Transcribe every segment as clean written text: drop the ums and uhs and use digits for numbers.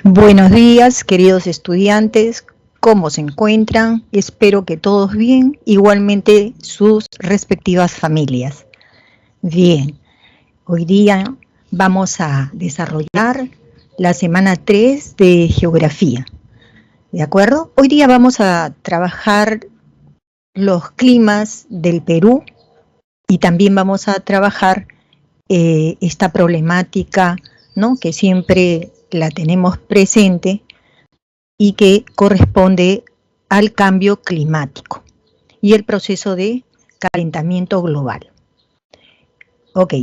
Buenos días, queridos estudiantes, ¿cómo se encuentran? Espero que todos bien, igualmente sus respectivas familias. Bien, hoy día vamos a desarrollar la semana 3 de Geografía, ¿de acuerdo? Hoy día vamos a trabajar los climas del Perú y también vamos a trabajar esta problemática, ¿no?, que siempre la tenemos presente y que corresponde al cambio climático y el proceso de calentamiento global. Ok,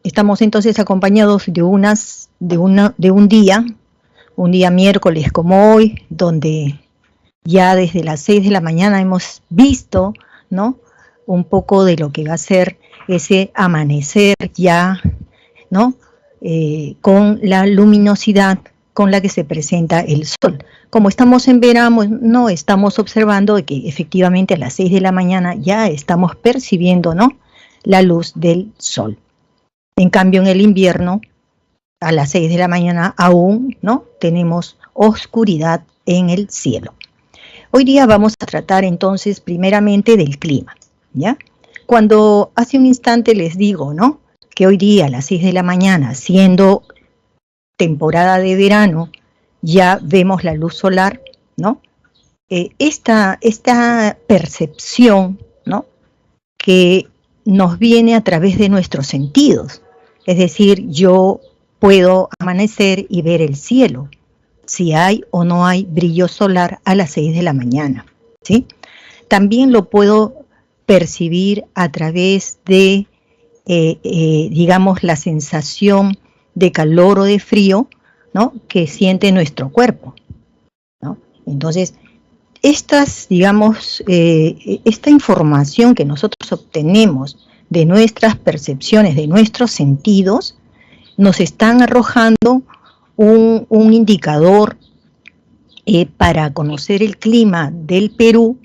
estamos entonces acompañados de un día miércoles como hoy, donde ya desde las 6 de la mañana hemos visto, ¿no?, un poco de lo que va a ser ese amanecer ya, ¿no?, con la luminosidad con la que se presenta el sol. Como estamos en verano, no estamos observando que efectivamente a las 6 de la mañana ya estamos percibiendo, ¿no?, la luz del sol. En cambio, en el invierno, a las 6 de la mañana aún, ¿no?, tenemos oscuridad en el cielo. Hoy día vamos a tratar entonces primeramente del clima, ¿ya? Cuando hace un instante les digo, ¿no?, que hoy día a las 6 de la mañana, siendo temporada de verano, ya vemos la luz solar, ¿no? Esta percepción, ¿no?, que nos viene a través de nuestros sentidos. Es decir, yo puedo amanecer y ver el cielo, si hay o no hay brillo solar a las 6 de la mañana, ¿sí? También lo puedo percibir a través de, digamos, la sensación de calor o de frío, ¿no?, que siente nuestro cuerpo, ¿no? Entonces, digamos, esta información que nosotros obtenemos de nuestras percepciones, de nuestros sentidos, nos están arrojando un indicador para conocer el clima del Perú,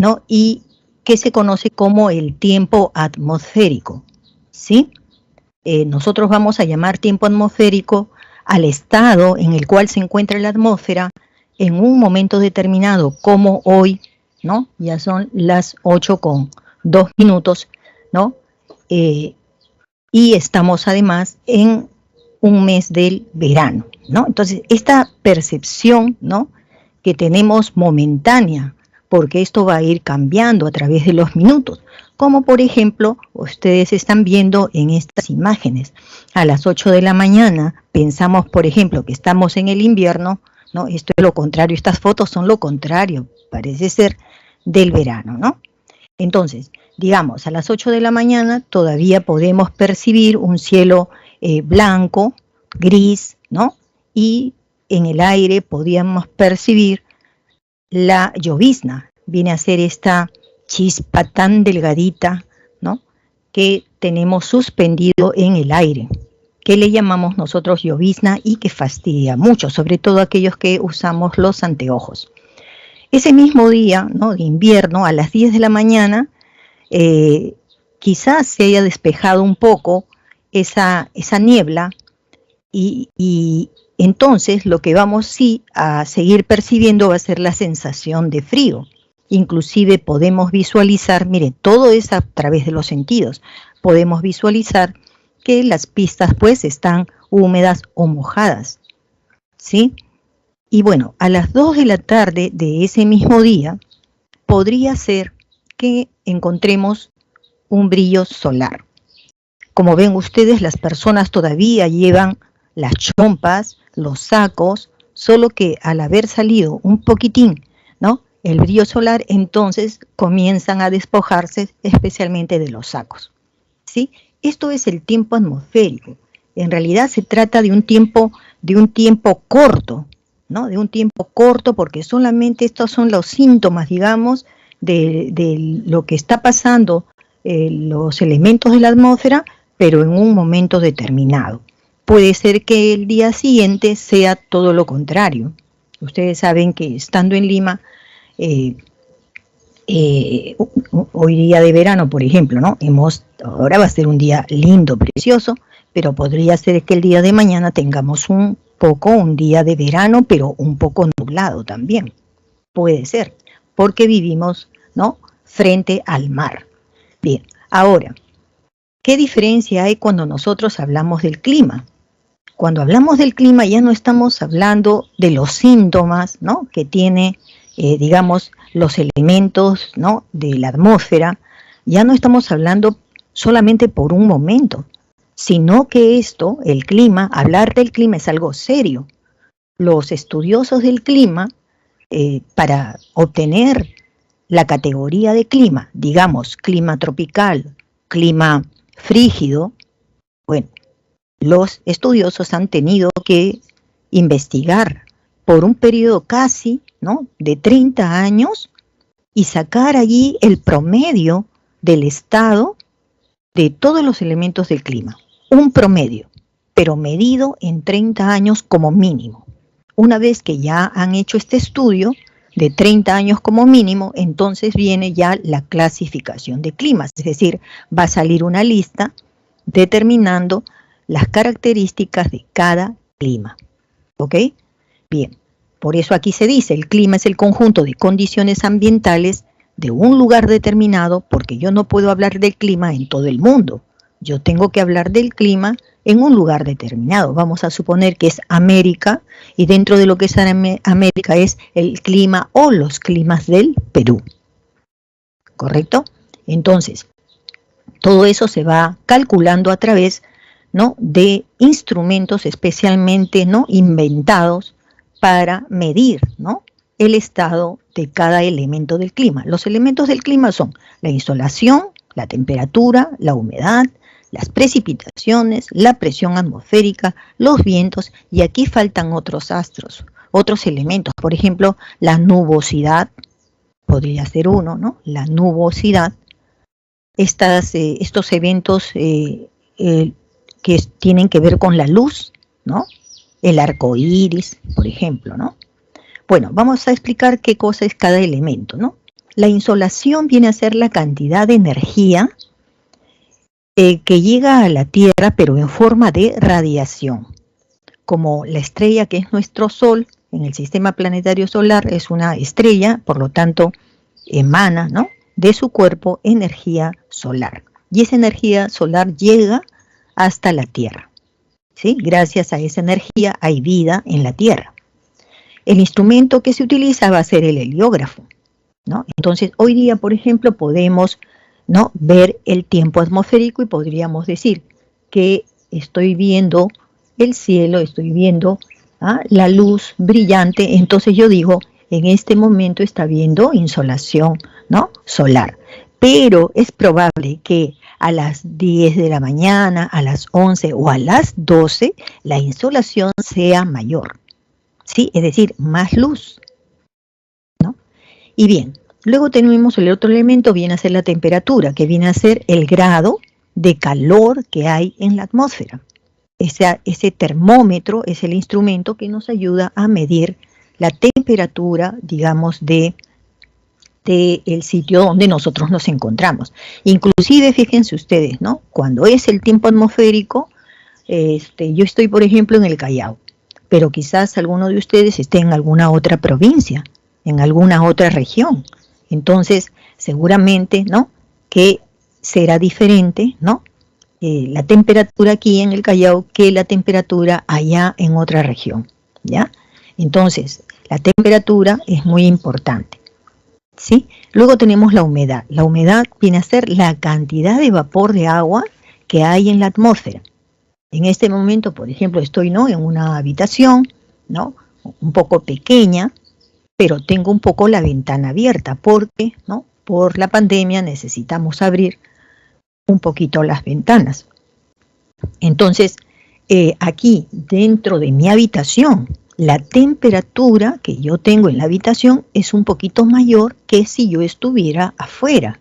¿no?, y que se conoce como el tiempo atmosférico, ¿sí? Nosotros vamos a llamar tiempo atmosférico al estado en el cual se encuentra la atmósfera en un momento determinado, como hoy, ¿no? Ya son las 8:02, ¿no? Y estamos además en un mes del verano, ¿no? Entonces, esta percepción, ¿no?, que tenemos momentánea, porque esto va a ir cambiando a través de los minutos, como por ejemplo, ustedes están viendo en estas imágenes. A las 8 de la mañana pensamos, por ejemplo, que estamos en el invierno, ¿no? Esto es lo contrario, estas fotos son lo contrario, parece ser del verano, ¿no? Entonces, digamos, a las 8 de la mañana todavía podemos percibir un cielo blanco, gris, ¿no? Y en el aire podíamos percibir la llovizna. Viene a ser esta chispa tan delgadita, ¿no?, que tenemos suspendido en el aire, que le llamamos nosotros llovizna y que fastidia mucho, sobre todo aquellos que usamos los anteojos. Ese mismo día, ¿no?, de invierno, a las 10 de la mañana, quizás se haya despejado un poco esa niebla y entonces lo que vamos sí a seguir percibiendo va a ser la sensación de frío. Inclusive podemos visualizar, mire, todo es a través de los sentidos. Podemos visualizar que las pistas pues están húmedas o mojadas, ¿sí? Y bueno, a las 2 de la tarde de ese mismo día, podría ser que encontremos un brillo solar. Como ven ustedes, las personas todavía llevan las chompas, los sacos, solo que al haber salido un poquitín, ¿no?, el brillo solar, entonces comienzan a despojarse especialmente de los sacos, ¿sí? Esto es el tiempo atmosférico. En realidad se trata de un tiempo corto, ¿no?, de un tiempo corto, porque solamente estos son los síntomas, digamos, de lo que está pasando, los elementos de la atmósfera, pero en un momento determinado. Puede ser que el día siguiente sea todo lo contrario. Ustedes saben que estando en Lima, hoy día de verano, por ejemplo, ¿no? Ahora va a ser un día lindo, precioso, pero podría ser que el día de mañana tengamos un día de verano, pero un poco nublado también. Puede ser, porque vivimos, ¿no?, frente al mar. Bien, ahora, ¿qué diferencia hay cuando nosotros hablamos del clima? Cuando hablamos del clima ya no estamos hablando de los síntomas, ¿no?, que tiene, digamos, los elementos, ¿no?, de la atmósfera. Ya no estamos hablando solamente por un momento, sino que esto, el clima, hablar del clima es algo serio. Los estudiosos del clima, para obtener la categoría de clima, digamos, clima tropical, clima frígido, bueno, los estudiosos han tenido que investigar por un periodo casi, ¿no?, de 30 años y sacar allí el promedio del estado de todos los elementos del clima. Un promedio, pero medido en 30 años como mínimo. Una vez que ya han hecho este estudio de 30 años como mínimo, entonces viene ya la clasificación de climas, es decir, va a salir una lista determinando las características de cada clima. ¿Ok? Bien, por eso aquí se dice, el clima es el conjunto de condiciones ambientales de un lugar determinado, porque yo no puedo hablar del clima en todo el mundo. Yo tengo que hablar del clima en un lugar determinado. Vamos a suponer que es América, y dentro de lo que es América es el clima o los climas del Perú. ¿Correcto? Entonces, todo eso se va calculando a través, ¿no?, de instrumentos especialmente, ¿no?, inventados para medir, ¿no?, el estado de cada elemento del clima. Los elementos del clima son la insolación, la temperatura, la humedad, las precipitaciones, la presión atmosférica, los vientos, y aquí faltan otros astros, otros elementos. Por ejemplo, la nubosidad, podría ser uno, ¿no? La nubosidad. Estos eventos que tienen que ver con la luz, ¿no? El arco iris, por ejemplo, ¿no? Bueno, vamos a explicar qué cosa es cada elemento, ¿no? La insolación viene a ser la cantidad de energía que llega a la Tierra, pero en forma de radiación. Como la estrella que es nuestro Sol, en el sistema planetario solar es una estrella, por lo tanto emana, ¿no?, de su cuerpo energía solar. Y esa energía solar llega hasta la Tierra, ¿sí? Gracias a esa energía hay vida en la Tierra. El instrumento que se utiliza va a ser el heliógrafo, ¿no? Entonces, hoy día, por ejemplo, podemos, ¿no?, ver el tiempo atmosférico y podríamos decir que estoy viendo el cielo, estoy viendo la luz brillante, entonces yo digo, en este momento está viendo insolación, ¿no?, solar. Pero es probable que a las 10 de la mañana, a las 11 o a las 12, la insolación sea mayor, ¿sí? Es decir, más luz, ¿no? Y bien, luego tenemos el otro elemento, viene a ser la temperatura, que viene a ser el grado de calor que hay en la atmósfera. Ese termómetro es el instrumento que nos ayuda a medir la temperatura, digamos, del sitio donde nosotros nos encontramos. Inclusive, fíjense ustedes, ¿no?, cuando es el tiempo atmosférico, yo estoy, por ejemplo, en el Callao, pero quizás alguno de ustedes esté en alguna otra provincia, en alguna otra región. Entonces, seguramente, ¿no?, que será diferente, ¿no?, la temperatura aquí en el Callao que la temperatura allá en otra región, ¿ya? Entonces, la temperatura es muy importante, ¿sí? Luego tenemos la humedad. La humedad viene a ser la cantidad de vapor de agua que hay en la atmósfera. En este momento, por ejemplo, estoy, ¿no?, en una habitación, ¿no?, un poco pequeña, pero tengo un poco la ventana abierta porque, ¿no?, por la pandemia necesitamos abrir un poquito las ventanas. Entonces, aquí dentro de mi habitación, la temperatura que yo tengo en la habitación es un poquito mayor que si yo estuviera afuera.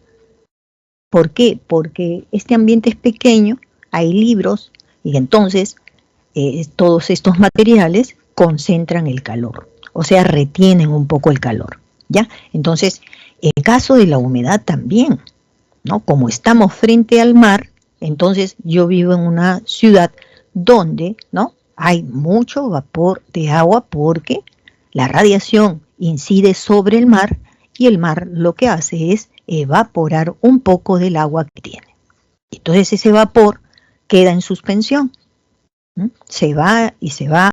¿Por qué? Porque este ambiente es pequeño, hay libros, y entonces todos estos materiales concentran el calor, o sea, retienen un poco el calor, ¿ya? Entonces, En caso de la humedad también, ¿no? Como estamos frente al mar, entonces yo vivo en una ciudad donde, ¿no?, hay mucho vapor de agua porque la radiación incide sobre el mar y el mar lo que hace es evaporar un poco del agua que tiene. Entonces ese vapor queda en suspensión, ¿sí? Se va,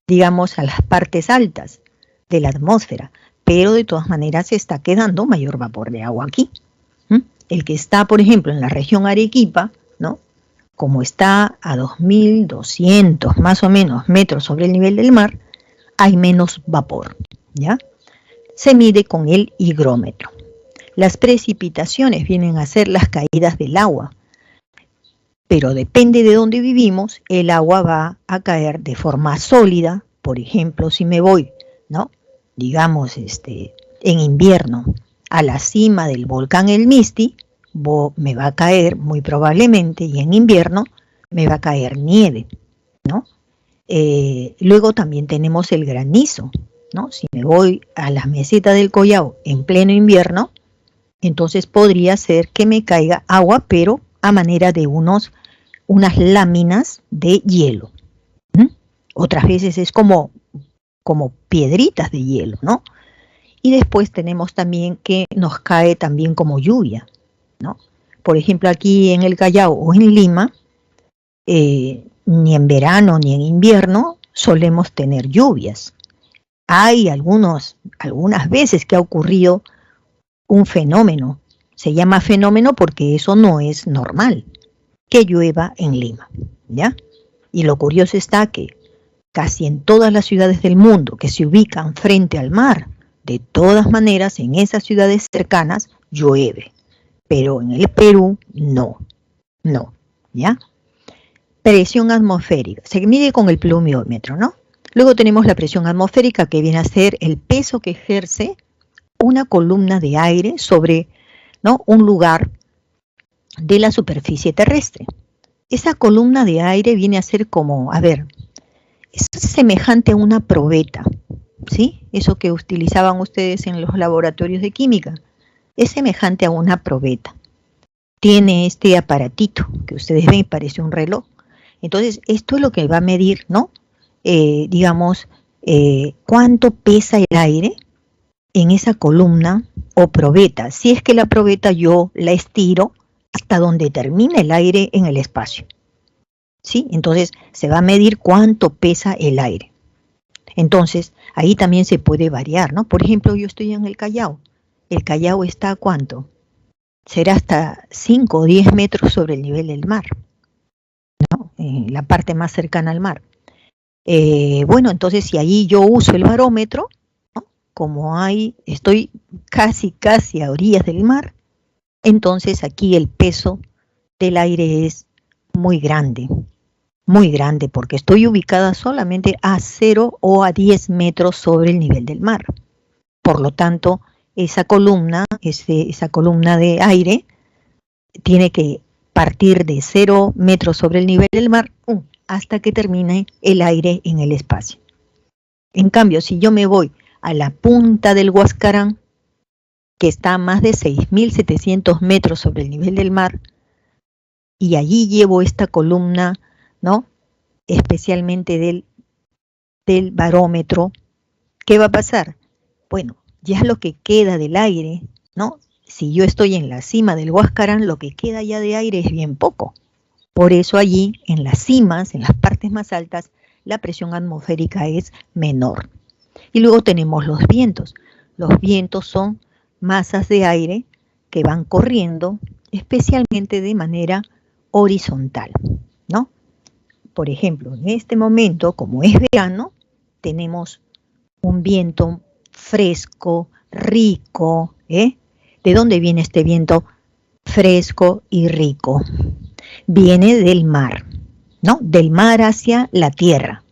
digamos, a las partes altas de la atmósfera, pero de todas maneras se está quedando mayor vapor de agua aquí. El que está, por ejemplo, en la región Arequipa, ¿no?, como está a 2.200 más o menos metros sobre el nivel del mar, hay menos vapor, ¿ya? Se mide con el higrómetro. Las precipitaciones vienen a ser las caídas del agua, pero depende de dónde vivimos, el agua va a caer de forma sólida. Por ejemplo, si me voy, ¿no?, digamos, en invierno a la cima del volcán El Misti, me va a caer muy probablemente, y en invierno me va a caer nieve, ¿no? Luego también tenemos el granizo, ¿no? Si me voy a la meseta del Collao en pleno invierno, entonces podría ser que me caiga agua, pero a manera de unas láminas de hielo. Otras veces es como piedritas de hielo, ¿no? Y después tenemos también que nos cae también como lluvia, ¿no? Por ejemplo, aquí en el Callao o en Lima, ni en verano ni en invierno solemos tener lluvias. Hay algunas veces que ha ocurrido un fenómeno, se llama fenómeno porque eso no es normal, que llueva en Lima, ¿ya? Y lo curioso está que casi en todas las ciudades del mundo que se ubican frente al mar, de todas maneras en esas ciudades cercanas llueve, pero en el Perú no, ¿ya? Presión atmosférica, se mide con el pluviómetro, ¿no? Luego tenemos la presión atmosférica, que viene a ser el peso que ejerce una columna de aire sobre, ¿no?, un lugar de la superficie terrestre. Esa columna de aire viene a ser como, es semejante a una probeta, ¿sí? Eso que utilizaban ustedes en los laboratorios de química, es semejante a una probeta. Tiene este aparatito que ustedes ven, parece un reloj. Entonces, esto es lo que va a medir, ¿no? Digamos, cuánto pesa el aire en esa columna o probeta, si es que la probeta yo la estiro hasta donde termina el aire en el espacio, ¿sí? Entonces se va a medir cuánto pesa el aire. Entonces ahí también se puede variar, ¿no? Por ejemplo, yo estoy en el Callao. ¿El Callao está a cuánto? Será hasta 5 o 10 metros sobre el nivel del mar, ¿no? La parte más cercana al mar. Bueno, entonces si ahí yo uso el barómetro, ¿no?, como estoy casi a orillas del mar, entonces aquí el peso del aire es muy grande, porque estoy ubicada solamente a 0 o a 10 metros sobre el nivel del mar. Por lo tanto, esa columna de aire tiene que partir de 0 metros sobre el nivel del mar hasta que termine el aire en el espacio. En cambio, si yo me voy a la punta del Huascarán, que está a más de 6.700 metros sobre el nivel del mar, y allí llevo esta columna, ¿no?, especialmente del barómetro, ¿qué va a pasar? Bueno, ya lo que queda del aire, ¿no? Si yo estoy en la cima del Huascarán, lo que queda ya de aire es bien poco. Por eso allí, en las cimas, en las partes más altas, la presión atmosférica es menor. Y luego tenemos los vientos. Los vientos son masas de aire que van corriendo, especialmente de manera horizontal, ¿no? Por ejemplo, en este momento, como es verano, tenemos un viento fresco, rico, ¿eh? ¿De dónde viene este viento fresco y rico? Viene del mar, ¿no? Del mar hacia la tierra,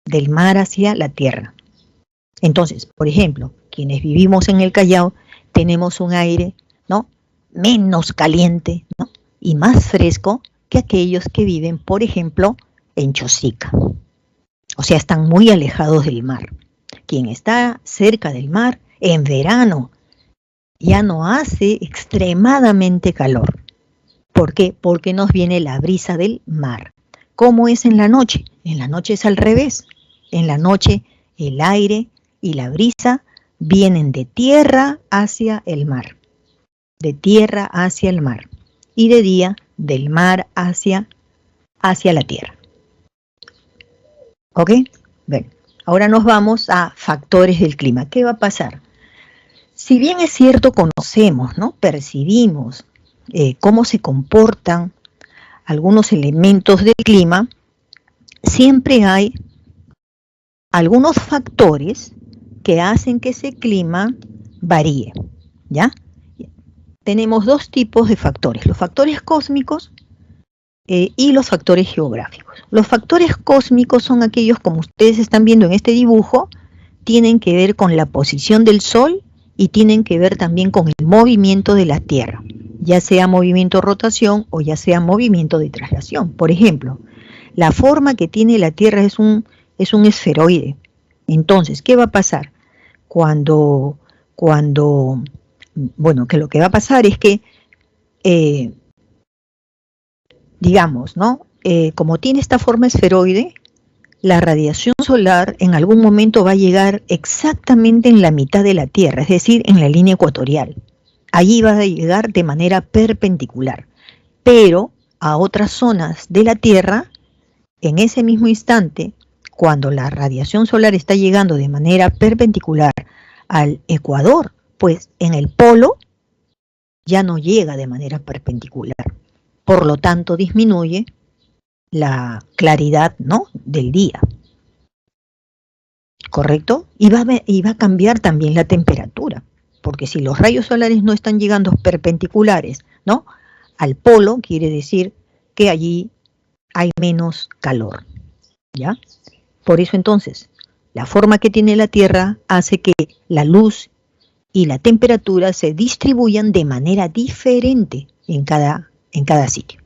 del mar hacia la tierra. Entonces, por ejemplo, quienes vivimos en el Callao, tenemos un aire, ¿no?, menos caliente, ¿no?, y más fresco que aquellos que viven, por ejemplo, en Chosica. O sea, están muy alejados del mar. Quien está cerca del mar, en verano, ya no hace extremadamente calor. ¿Por qué? Porque nos viene la brisa del mar. ¿Cómo es en la noche? En la noche es al revés. En la noche el aire y la brisa vienen de tierra hacia el mar. De tierra hacia el mar. Y de día del mar hacia la tierra. ¿Ok? Bien. Ahora nos vamos a factores del clima. ¿Qué va a pasar? Si bien es cierto, conocemos, ¿no? Percibimos cómo se comportan algunos elementos del clima, siempre hay algunos factores que hacen que ese clima varíe, ¿ya? Tenemos dos tipos de factores, los factores cósmicos y los factores geográficos. Los factores cósmicos son aquellos, como ustedes están viendo en este dibujo, tienen que ver con la posición del Sol y tienen que ver también con el movimiento de la Tierra, ya sea movimiento de rotación o ya sea movimiento de traslación. Por ejemplo, la forma que tiene la Tierra es un esferoide. Entonces, ¿qué va a pasar? Bueno, que lo que va a pasar es que, digamos, ¿no? Como tiene esta forma esferoide, la radiación solar en algún momento va a llegar exactamente en la mitad de la Tierra, es decir, en la línea ecuatorial. Allí va a llegar de manera perpendicular, pero a otras zonas de la Tierra, en ese mismo instante, cuando la radiación solar está llegando de manera perpendicular al ecuador, pues en el polo ya no llega de manera perpendicular. Por lo tanto, disminuye la claridad, ¿no?, del día. ¿Correcto? Y va a cambiar también la temperatura, porque si los rayos solares no están llegando perpendiculares, ¿no?, al polo, quiere decir que allí hay menos calor, ¿ya? Por eso entonces, la forma que tiene la Tierra hace que la luz y la temperatura se distribuyan de manera diferente en cada sitio.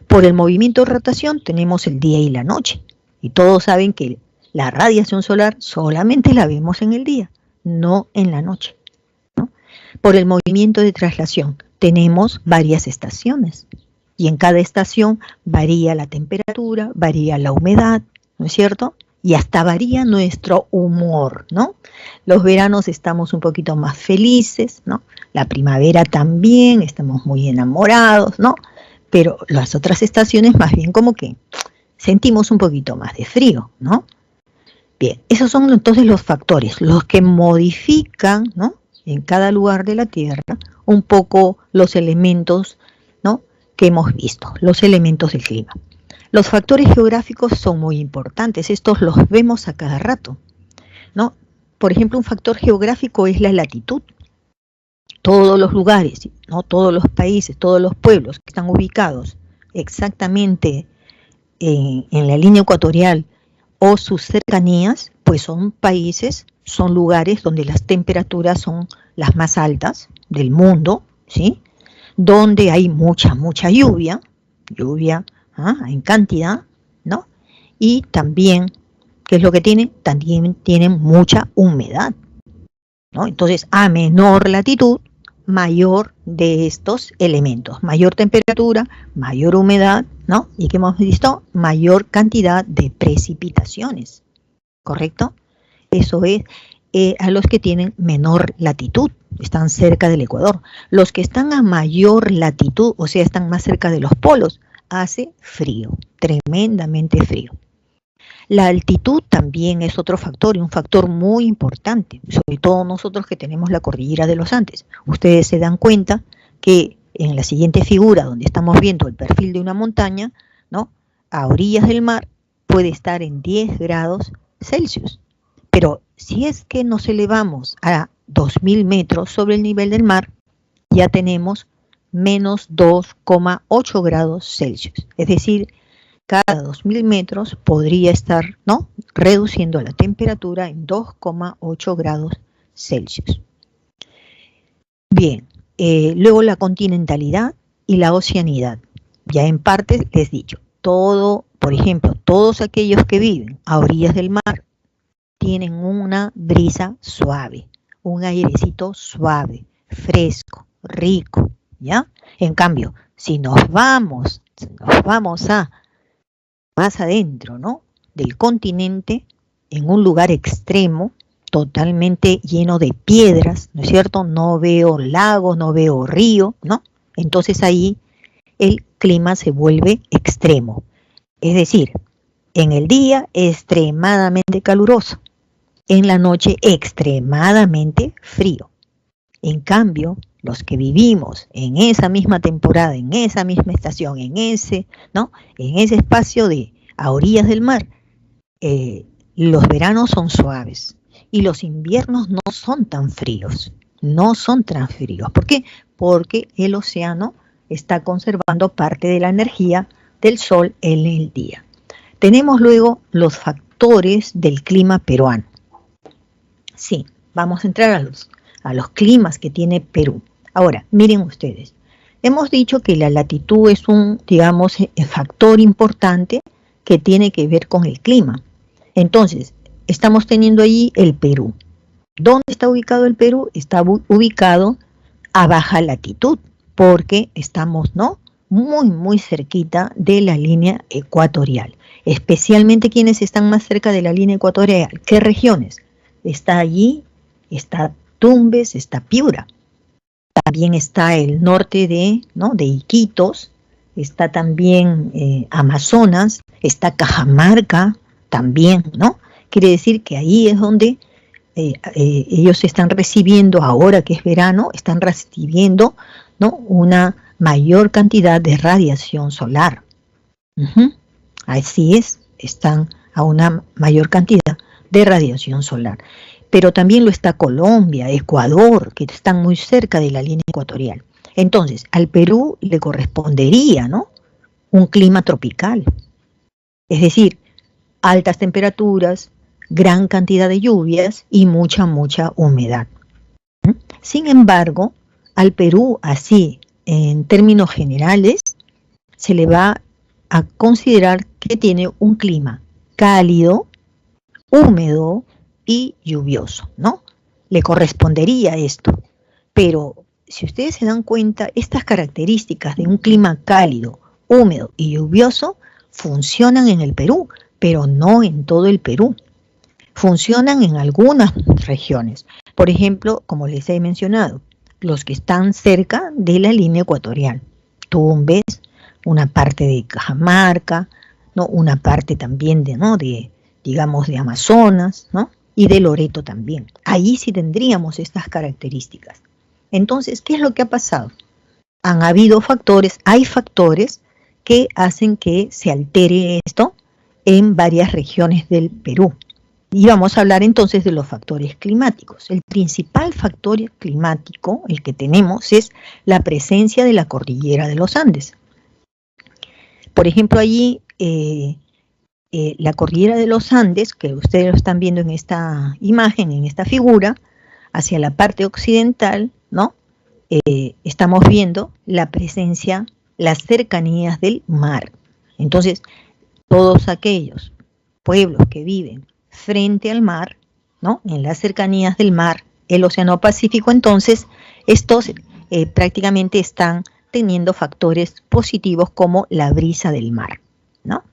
Por el movimiento de rotación tenemos el día y la noche, y todos saben que la radiación solar solamente la vemos en el día, no en la noche, ¿no? Por el movimiento de traslación tenemos varias estaciones, y en cada estación varía la temperatura, varía la humedad, ¿no es cierto? Y hasta varía nuestro humor, ¿no? Los veranos estamos un poquito más felices, ¿no? La primavera también, estamos muy enamorados, ¿no? Pero las otras estaciones más bien como que sentimos un poquito más de frío, ¿no? Bien, esos son entonces los factores, los que modifican, ¿no?, en cada lugar de la Tierra un poco los elementos, ¿no?, que hemos visto, los elementos del clima. Los factores geográficos son muy importantes, estos los vemos a cada rato, ¿no? Por ejemplo, un factor geográfico es la latitud. Todos los lugares, ¿no?, todos los países, todos los pueblos que están ubicados exactamente en la línea ecuatorial o sus cercanías, pues son países, son lugares donde las temperaturas son las más altas del mundo, ¿sí? Donde hay mucha lluvia en cantidad, ¿no? Y también, ¿qué es lo que tiene? También tienen mucha humedad, ¿no? Entonces, a menor latitud, mayor de estos elementos, mayor temperatura, mayor humedad, ¿no? Y que hemos visto, mayor cantidad de precipitaciones, ¿correcto? Eso es a los que tienen menor latitud, están cerca del ecuador. Los que están a mayor latitud, o sea, están más cerca de los polos, hace frío, tremendamente frío. La altitud también es otro factor, y un factor muy importante, sobre todo nosotros que tenemos la cordillera de los Andes. Ustedes se dan cuenta que en la siguiente figura, donde estamos viendo el perfil de una montaña, ¿no?, a orillas del mar puede estar en 10 grados Celsius. Pero si es que nos elevamos a 2000 metros sobre el nivel del mar, ya tenemos menos 2,8 grados Celsius. Es decir, cada 2000 metros podría estar, ¿no?, reduciendo la temperatura en 2,8 grados Celsius. Bien, luego la continentalidad y la oceanidad. Ya en parte les he dicho, por ejemplo, todos aquellos que viven a orillas del mar tienen una brisa suave, un airecito suave, fresco, rico, ¿ya? En cambio, si nos vamos a más adentro, ¿no? Del continente, en un lugar extremo, totalmente lleno de piedras, ¿no es cierto? No veo lago, no veo río, ¿no? Entonces ahí el clima se vuelve extremo. Es decir, en el día extremadamente caluroso, en la noche extremadamente frío. En cambio, los que vivimos en esa misma temporada, en esa misma estación, en ese espacio a orillas del mar, los veranos son suaves y los inviernos no son tan fríos, no son tan fríos. ¿Por qué? Porque el océano está conservando parte de la energía del sol en el día. Tenemos luego los factores del clima peruano. Sí, vamos a entrar a los climas que tiene Perú. Ahora, miren ustedes, hemos dicho que la latitud es un, digamos, factor importante que tiene que ver con el clima. Entonces, estamos teniendo allí el Perú. ¿Dónde está ubicado el Perú? Está ubicado a baja latitud, porque estamos, ¿no?, muy cerquita de la línea ecuatorial. Especialmente quienes están más cerca de la línea ecuatorial. ¿Qué regiones? Está allí, está Tumbes, está Piura. También está el norte de Iquitos, está también Amazonas, está Cajamarca también, ¿no? Quiere decir que ahí es donde ellos están recibiendo, ahora que es verano, están recibiendo, ¿no?, una mayor cantidad de radiación solar. Así es, están a una mayor cantidad de radiación solar. Pero también lo está Colombia, Ecuador, que están muy cerca de la línea ecuatorial. Entonces, al Perú le correspondería, ¿no?, un clima tropical. Es decir, altas temperaturas, gran cantidad de lluvias y mucha humedad. Sin embargo, al Perú, así, en términos generales, se le va a considerar que tiene un clima cálido, húmedo y lluvioso, ¿no? Le correspondería esto. Pero si ustedes se dan cuenta, estas características de un clima cálido, húmedo y lluvioso funcionan en el Perú, pero no en todo el Perú. Funcionan en algunas regiones. Por ejemplo, como les he mencionado, los que están cerca de la línea ecuatorial. Tumbes, una parte de Cajamarca, ¿no?, una parte también de Amazonas, ¿no?, y de Loreto también. Ahí sí tendríamos estas características. Entonces, ¿qué es lo que ha pasado? Hay factores que hacen que se altere esto en varias regiones del Perú. Y vamos a hablar entonces de los factores climáticos. El principal factor climático, el que tenemos, es la presencia de la cordillera de los Andes. Por ejemplo, allí la cordillera de los Andes, que ustedes lo están viendo en esta imagen, en esta figura, hacia la parte occidental, ¿no? Estamos viendo la presencia, las cercanías del mar. Entonces, todos aquellos pueblos que viven frente al mar, ¿no?, en las cercanías del mar, el Océano Pacífico, entonces, estos prácticamente están teniendo factores positivos como la brisa del mar, ¿no?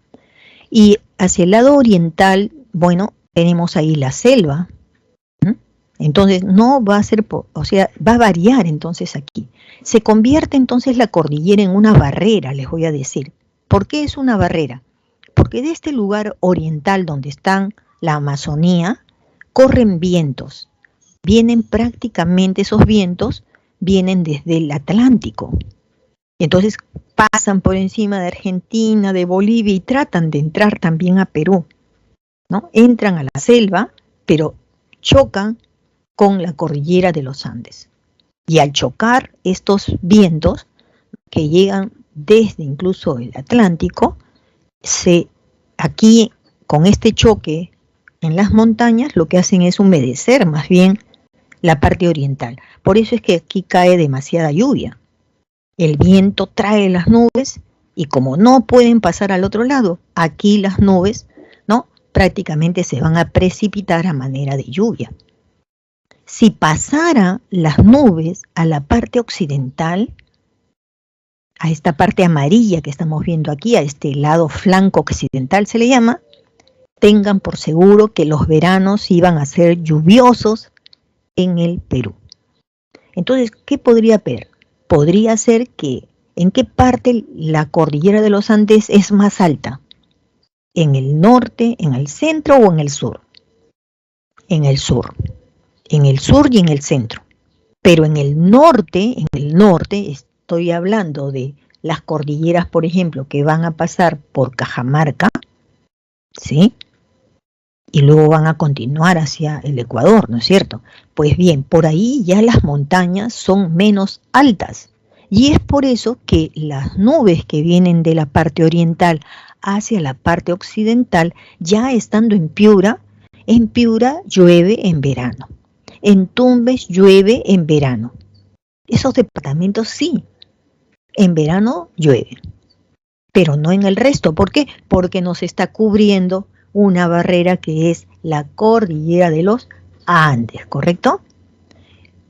Y hacia el lado oriental, bueno, tenemos ahí la selva. Entonces no va a ser, va a variar entonces aquí. Se convierte entonces la cordillera en una barrera, les voy a decir. ¿Por qué es una barrera? Porque de este lugar oriental donde están la Amazonía, corren vientos. Esos vientos vienen desde el Atlántico. Entonces pasan por encima de Argentina, de Bolivia y tratan de entrar también a Perú, ¿no? Entran a la selva, pero chocan con la cordillera de los Andes. Y al chocar estos vientos que llegan desde incluso el Atlántico, aquí con este choque en las montañas lo que hacen es humedecer más bien la parte oriental. Por eso es que aquí cae demasiada lluvia. El viento trae las nubes y como no pueden pasar al otro lado, aquí las nubes, ¿no?, prácticamente se van a precipitar a manera de lluvia. Si pasara las nubes a la parte occidental, a esta parte amarilla que estamos viendo aquí, a este lado flanco occidental se le llama, tengan por seguro que los veranos iban a ser lluviosos en el Perú. Entonces, ¿qué podría haber? Podría ser que, ¿en qué parte la cordillera de los Andes es más alta? ¿En el norte, en el centro o en el sur? En el sur. En el sur y en el centro. Pero en el norte estoy hablando de las cordilleras, por ejemplo, que van a pasar por Cajamarca, ¿sí? Y luego van a continuar hacia el Ecuador, ¿no es cierto? Pues bien, por ahí ya las montañas son menos altas. Y es por eso que las nubes que vienen de la parte oriental hacia la parte occidental, ya estando en Piura llueve en verano. En Tumbes llueve en verano. Esos departamentos sí, en verano llueve, pero no en el resto. ¿Por qué? Porque nos está cubriendo una barrera que es la cordillera de los Andes, ¿correcto?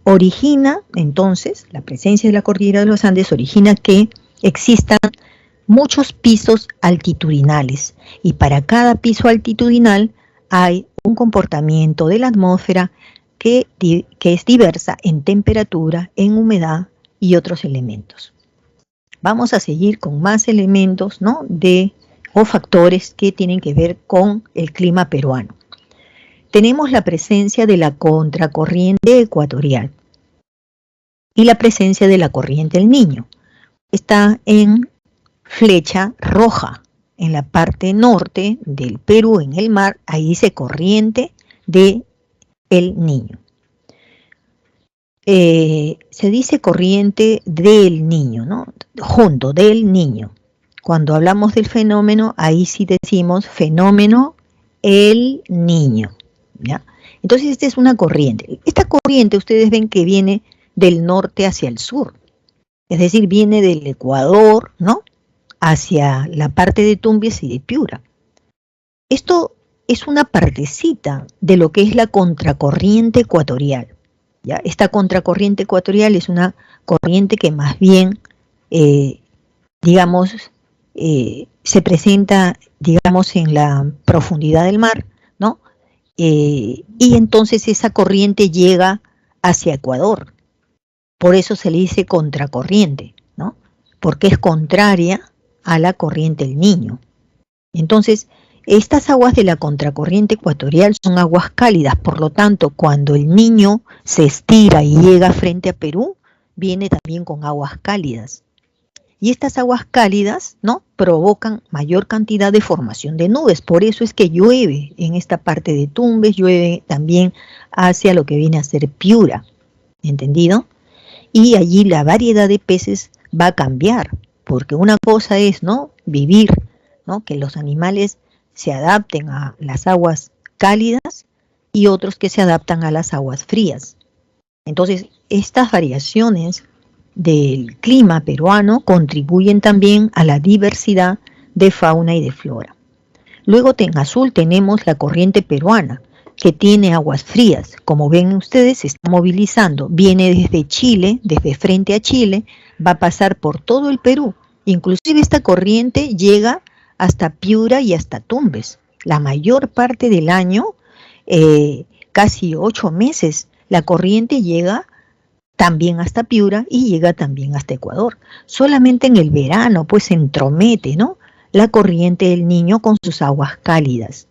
Origina, entonces, la presencia de la cordillera de los Andes origina que existan muchos pisos altitudinales, y para cada piso altitudinal hay un comportamiento de la atmósfera que es diversa en temperatura, en humedad y otros elementos. Vamos a seguir con más elementos, ¿no?, o factores que tienen que ver con el clima peruano. Tenemos la presencia de la contracorriente ecuatorial y la presencia de la corriente del Niño. Está en flecha roja, en la parte norte del Perú, en el mar, ahí dice corriente del Niño. Se dice corriente del Niño, ¿no? Junto, del Niño. Cuando hablamos del fenómeno, ahí sí decimos fenómeno El Niño, ¿ya? Entonces esta es una corriente. Esta corriente ustedes ven que viene del norte hacia el sur, es decir, viene del Ecuador, ¿no?, hacia la parte de Tumbes y de Piura. Esto es una partecita de lo que es la contracorriente ecuatorial, ¿ya? Esta contracorriente ecuatorial es una corriente que más bien, se presenta, en la profundidad del mar, ¿no? Y entonces esa corriente llega hacia Ecuador. Por eso se le dice contracorriente, ¿no? Porque es contraria a la corriente del Niño. Entonces, estas aguas de la contracorriente ecuatorial son aguas cálidas, por lo tanto, cuando el Niño se estira y llega frente a Perú, viene también con aguas cálidas. Y estas aguas cálidas, ¿no?, provocan mayor cantidad de formación de nubes. Por eso es que llueve en esta parte de Tumbes, llueve también hacia lo que viene a ser Piura, ¿entendido? Y allí la variedad de peces va a cambiar, porque una cosa es, ¿no?, vivir, ¿no?, que los animales se adapten a las aguas cálidas, y otros que se adaptan a las aguas frías. Entonces, estas variaciones del clima peruano contribuyen también a la diversidad de fauna y de flora. Luego en azul tenemos la corriente peruana, que tiene aguas frías. Como ven ustedes, se está movilizando, viene desde Chile, desde frente a Chile, va a pasar por todo el Perú. Inclusive esta corriente llega hasta Piura y hasta Tumbes. La mayor parte del año, casi 8 meses, la corriente llega también hasta Piura y llega también hasta Ecuador. Solamente en el verano pues se entromete, ¿no?, la corriente del Niño con sus aguas cálidas,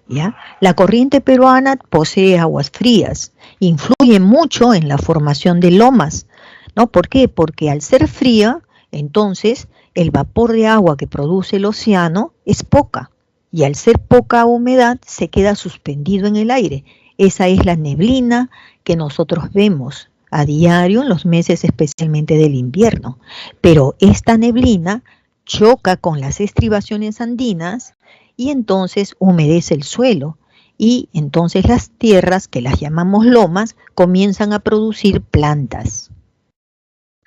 ¿ya? La corriente peruana posee aguas frías, influye mucho en la formación de lomas, ¿no? ¿Por qué? Porque al ser fría, entonces el vapor de agua que produce el océano es poca, y al ser poca humedad se queda suspendido en el aire. Esa es la neblina que nosotros vemos a diario en los meses especialmente del invierno. Pero esta neblina choca con las estribaciones andinas y entonces humedece el suelo, y entonces las tierras, que las llamamos lomas, comienzan a producir plantas.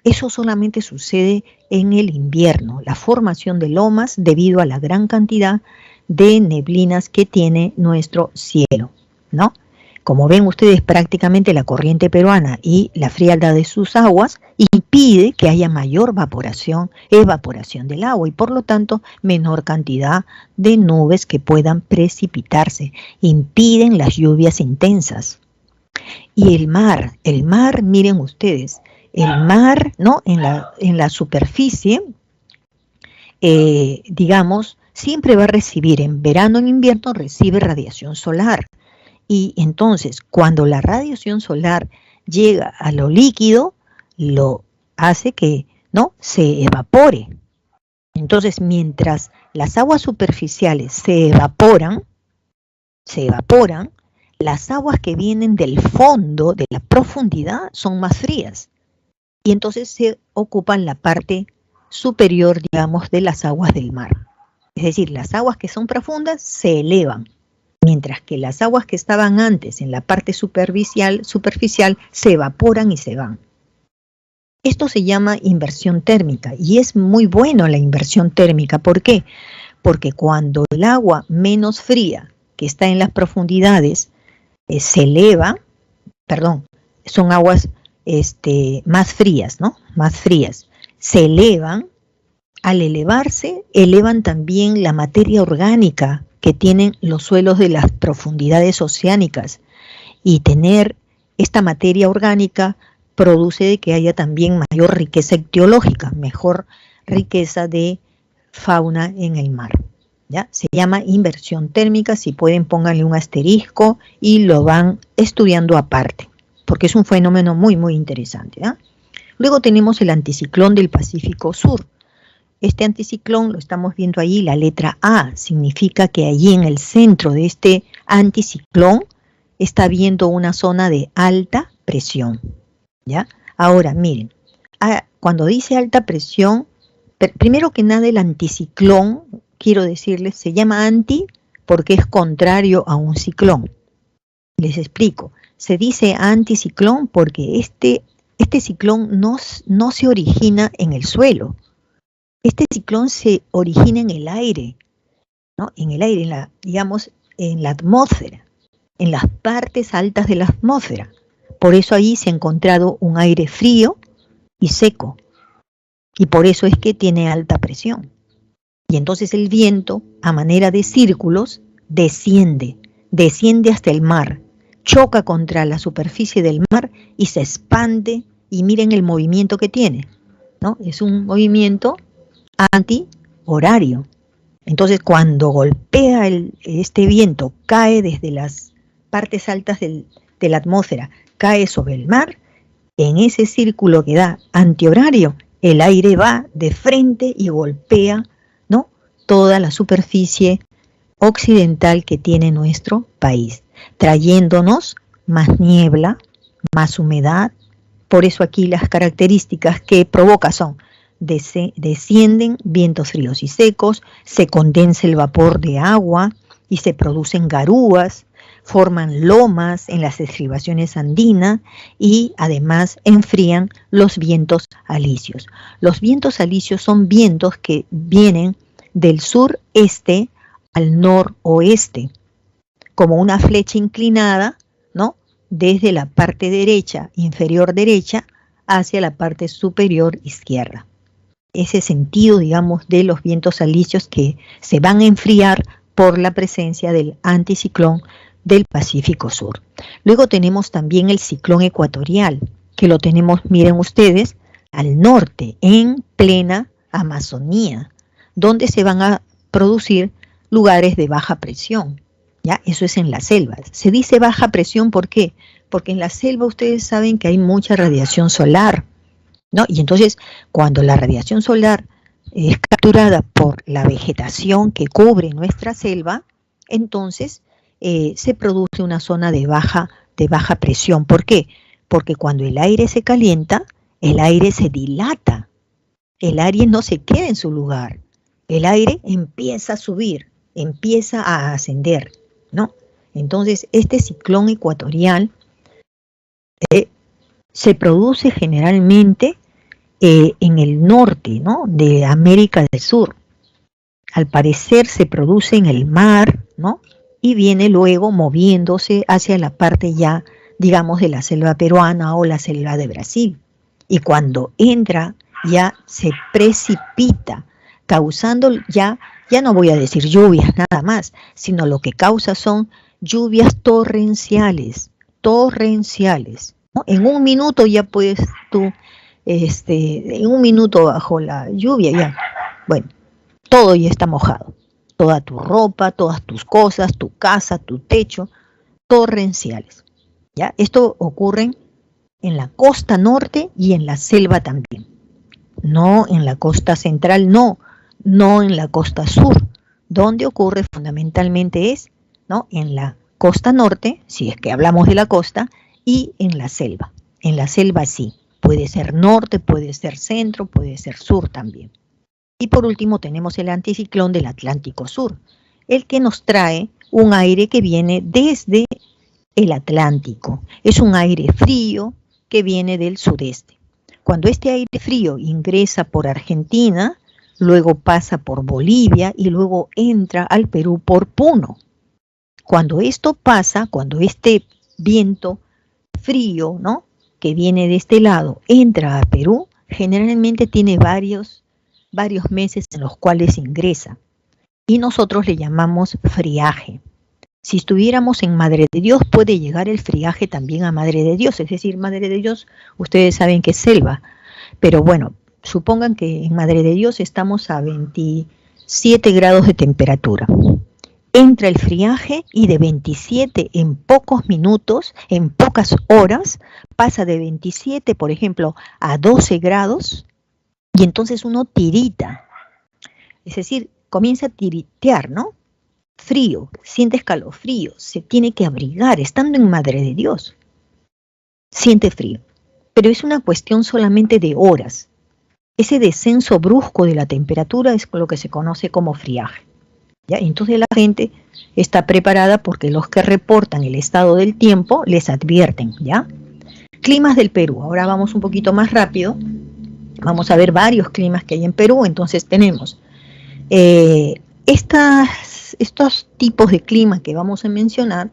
Eso solamente sucede en el invierno, la formación de lomas debido a la gran cantidad de neblinas que tiene nuestro cielo, ¿no? como ven ustedes, prácticamente la corriente peruana y la frialdad de sus aguas impide que haya mayor evaporación del agua y por lo tanto menor cantidad de nubes que puedan precipitarse, impiden las lluvias intensas. Y el mar, miren ustedes, el mar, ¿no? En la superficie, digamos, siempre va a recibir, en verano, en invierno, recibe radiación solar. Y entonces, cuando la radiación solar llega a lo líquido, lo hace que, ¿no?, se evapore. Entonces, mientras las aguas superficiales se evaporan, las aguas que vienen del fondo, de la profundidad, son más frías. Y entonces se ocupan la parte superior, digamos, de las aguas del mar. Es decir, las aguas que son profundas se elevan, mientras que las aguas que estaban antes en la parte superficial se evaporan y se van. Esto se llama inversión térmica y es muy bueno la inversión térmica. ¿Por qué? Porque cuando el agua menos fría que está en las profundidades se eleva, son aguas más frías, ¿no? Más frías. Se elevan, al elevarse, elevan también la materia orgánica que tienen los suelos de las profundidades oceánicas. Y tener esta materia orgánica produce de que haya también mayor riqueza ictiológica, mejor riqueza de fauna en el mar. ¿Ya? Se llama inversión térmica, si pueden pónganle un asterisco y lo van estudiando aparte, porque es un fenómeno muy, muy interesante. ¿Ya? Luego tenemos el anticiclón del Pacífico Sur. Este anticiclón lo estamos viendo ahí, la letra A, significa que allí en el centro de este anticiclón está habiendo una zona de alta presión. ¿Ya? Ahora, miren, cuando dice alta presión, primero que nada el anticiclón, quiero decirles, se llama anti porque es contrario a un ciclón. Les explico, se dice anticiclón porque este ciclón no se origina en el suelo. Este ciclón se origina en el aire, ¿no? En el aire, digamos, en la atmósfera, en las partes altas de la atmósfera. Por eso ahí se ha encontrado un aire frío y seco. Y por eso es que tiene alta presión. Y entonces el viento, a manera de círculos, desciende hasta el mar, choca contra la superficie del mar y se expande. Y miren el movimiento que tiene, ¿no? Es un movimiento antihorario. Entonces, cuando golpea este viento, cae desde las partes altas de la atmósfera, cae sobre el mar, en ese círculo que da antihorario, el aire va de frente y golpea, ¿no?, toda la superficie occidental que tiene nuestro país, trayéndonos más niebla, más humedad. Por eso aquí las características que provoca son: descienden vientos fríos y secos, se condensa el vapor de agua y se producen garúas, forman lomas en las estribaciones andinas y además enfrían los vientos alisios. Los vientos alisios son vientos que vienen del sureste al noroeste, como una flecha inclinada, ¿no?, desde la parte derecha, inferior derecha, hacia la parte superior izquierda. Ese sentido, digamos, de los vientos alisios que se van a enfriar por la presencia del anticiclón del Pacífico Sur. Luego tenemos también el ciclón ecuatorial, que lo tenemos, miren ustedes, al norte, en plena Amazonía, donde se van a producir lugares de baja presión. ¿Ya? Eso es en las selvas. Se dice baja presión, ¿por qué? Porque en la selva ustedes saben que hay mucha radiación solar, ¿no? Y entonces, cuando la radiación solar es capturada por la vegetación que cubre nuestra selva, entonces se produce una zona de baja presión. ¿Por qué? Porque cuando el aire se calienta, el aire se dilata. El aire no se queda en su lugar. El aire empieza a subir, empieza a ascender, ¿no? Entonces, este ciclón ecuatorial se produce generalmente en el norte, ¿no?, de América del Sur. Al parecer se produce en el mar, ¿no?, y viene luego moviéndose hacia la parte ya, digamos, de la selva peruana o la selva de Brasil. Y cuando entra ya se precipita, causando ya no voy a decir lluvias nada más, sino lo que causa son lluvias torrenciales, ¿no? En un minuto ya puedes tú, en un minuto bajo la lluvia ya, bueno, todo ya está mojado, toda tu ropa, todas tus cosas, tu casa, tu techo, torrenciales, ¿ya? Esto ocurre en la costa norte y en la selva también, no en la costa central, no en la costa sur. Donde ocurre fundamentalmente es, ¿no?, en la costa norte, si es que hablamos de la costa, y en la selva. En la selva sí, puede ser norte, puede ser centro, puede ser sur también. Y por último tenemos el anticiclón del Atlántico Sur, el que nos trae un aire que viene desde el Atlántico. Es un aire frío que viene del sudeste. Cuando este aire frío ingresa por Argentina, luego pasa por Bolivia y luego entra al Perú por Puno. Cuando esto pasa, cuando este viento frío, ¿no?, que viene de este lado, entra a Perú, generalmente tiene varios meses en los cuales ingresa. Y nosotros le llamamos friaje. Si estuviéramos en Madre de Dios, puede llegar el friaje también a Madre de Dios. Es decir, Madre de Dios, ustedes saben que es selva. Pero bueno, supongan que en Madre de Dios estamos a 27 grados de temperatura. Entra el friaje y de 27 en pocos minutos, en pocas horas, pasa de 27, por ejemplo, a 12 grados y entonces uno tirita. Es decir, comienza a tiritear, ¿no? Frío, siente escalofrío, se tiene que abrigar, estando en Madre de Dios. Siente frío, pero es una cuestión solamente de horas. Ese descenso brusco de la temperatura es lo que se conoce como friaje, ¿ya? Entonces la gente está preparada porque los que reportan el estado del tiempo les advierten, ¿ya? Climas del Perú, ahora vamos un poquito más rápido, vamos a ver varios climas que hay en Perú. Entonces tenemos estos tipos de clima que vamos a mencionar,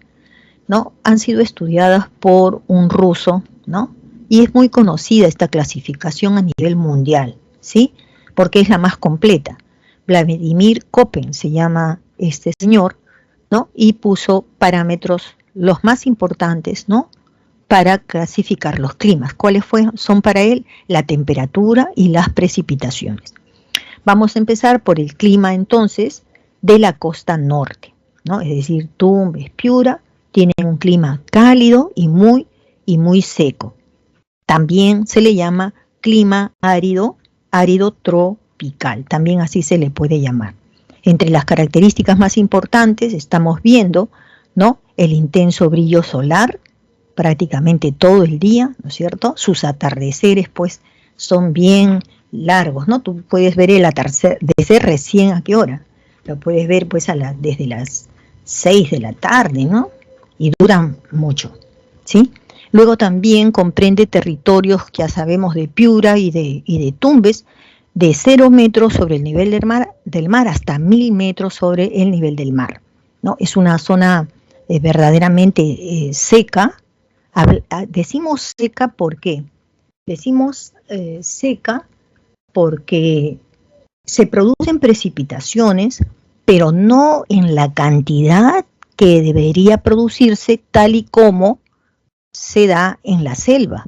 ¿no?, han sido estudiadas por un ruso, ¿no?, y es muy conocida esta clasificación a nivel mundial, ¿sí?, porque es la más completa. Vladimir Köppen se llama este señor, ¿no?, y puso parámetros los más importantes, ¿no?, para clasificar los climas. ¿Cuáles son para él? La temperatura y las precipitaciones. Vamos a empezar por el clima entonces de la costa norte, ¿no?, es decir, Tumbes, Piura, tienen un clima cálido y muy seco. También se le llama clima árido tropical, también así se le puede llamar. Entre las características más importantes estamos viendo, ¿no?, el intenso brillo solar, prácticamente todo el día, ¿no es cierto? Sus atardeceres, pues, son bien largos, ¿no? Tú puedes ver el atardecer recién, ¿a qué hora? Lo puedes ver, pues, desde las 6 de la tarde, ¿no? Y duran mucho, ¿sí? Luego también comprende territorios, ya sabemos, de Piura y de Tumbes, de 0 metros sobre el nivel del mar hasta 1000 metros sobre el nivel del mar, ¿no? Es una zona verdaderamente seca. Decimos seca, ¿por qué? Decimos seca porque se producen precipitaciones, pero no en la cantidad que debería producirse tal y como se da en la selva,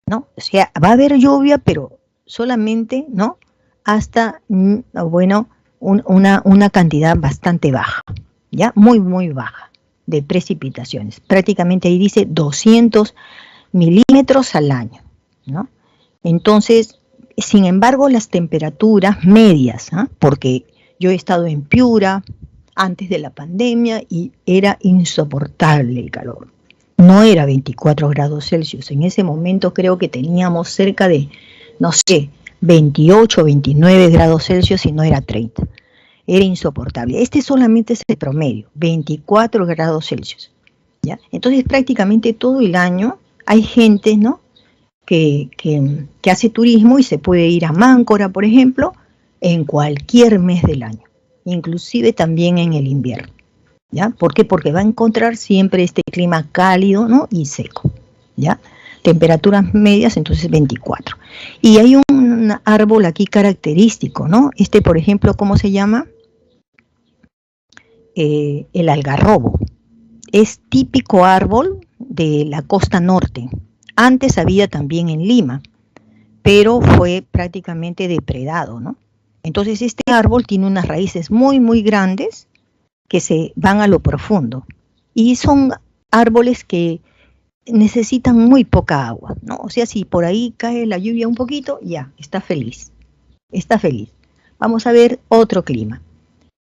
¿no? O sea, va a haber lluvia, pero solamente, ¿no?, hasta, bueno, una cantidad bastante baja, ¿ya? Muy baja de precipitaciones. Prácticamente ahí dice 200 milímetros al año, ¿no? Entonces, sin embargo, las temperaturas medias, ¿eh?, porque yo he estado en Piura antes de la pandemia y era insoportable el calor. No era 24 grados Celsius. En ese momento creo que teníamos cerca de, no sé, 28 o 29 grados Celsius y no era 30. Era insoportable. Este solamente es el promedio, 24 grados Celsius, ¿ya? Entonces prácticamente todo el año hay gente, ¿no?, que hace turismo y se puede ir a Máncora, por ejemplo, en cualquier mes del año, inclusive también en el invierno. ¿ya? ¿Por qué? Porque va a encontrar siempre este clima cálido, ¿no? Y seco, ¿ya? Temperaturas medias, entonces 24. Y hay un árbol aquí característico, ¿no? Este, por ejemplo, ¿cómo se llama? El algarrobo. Es típico árbol de la costa norte. Antes había también en Lima, pero fue prácticamente depredado, ¿no? Entonces este árbol tiene unas raíces muy, muy grandes que se van a lo profundo. Y son árboles que necesitan muy poca agua, ¿no? O sea, si por ahí cae la lluvia un poquito, ya, está feliz, está feliz. Vamos a ver otro clima.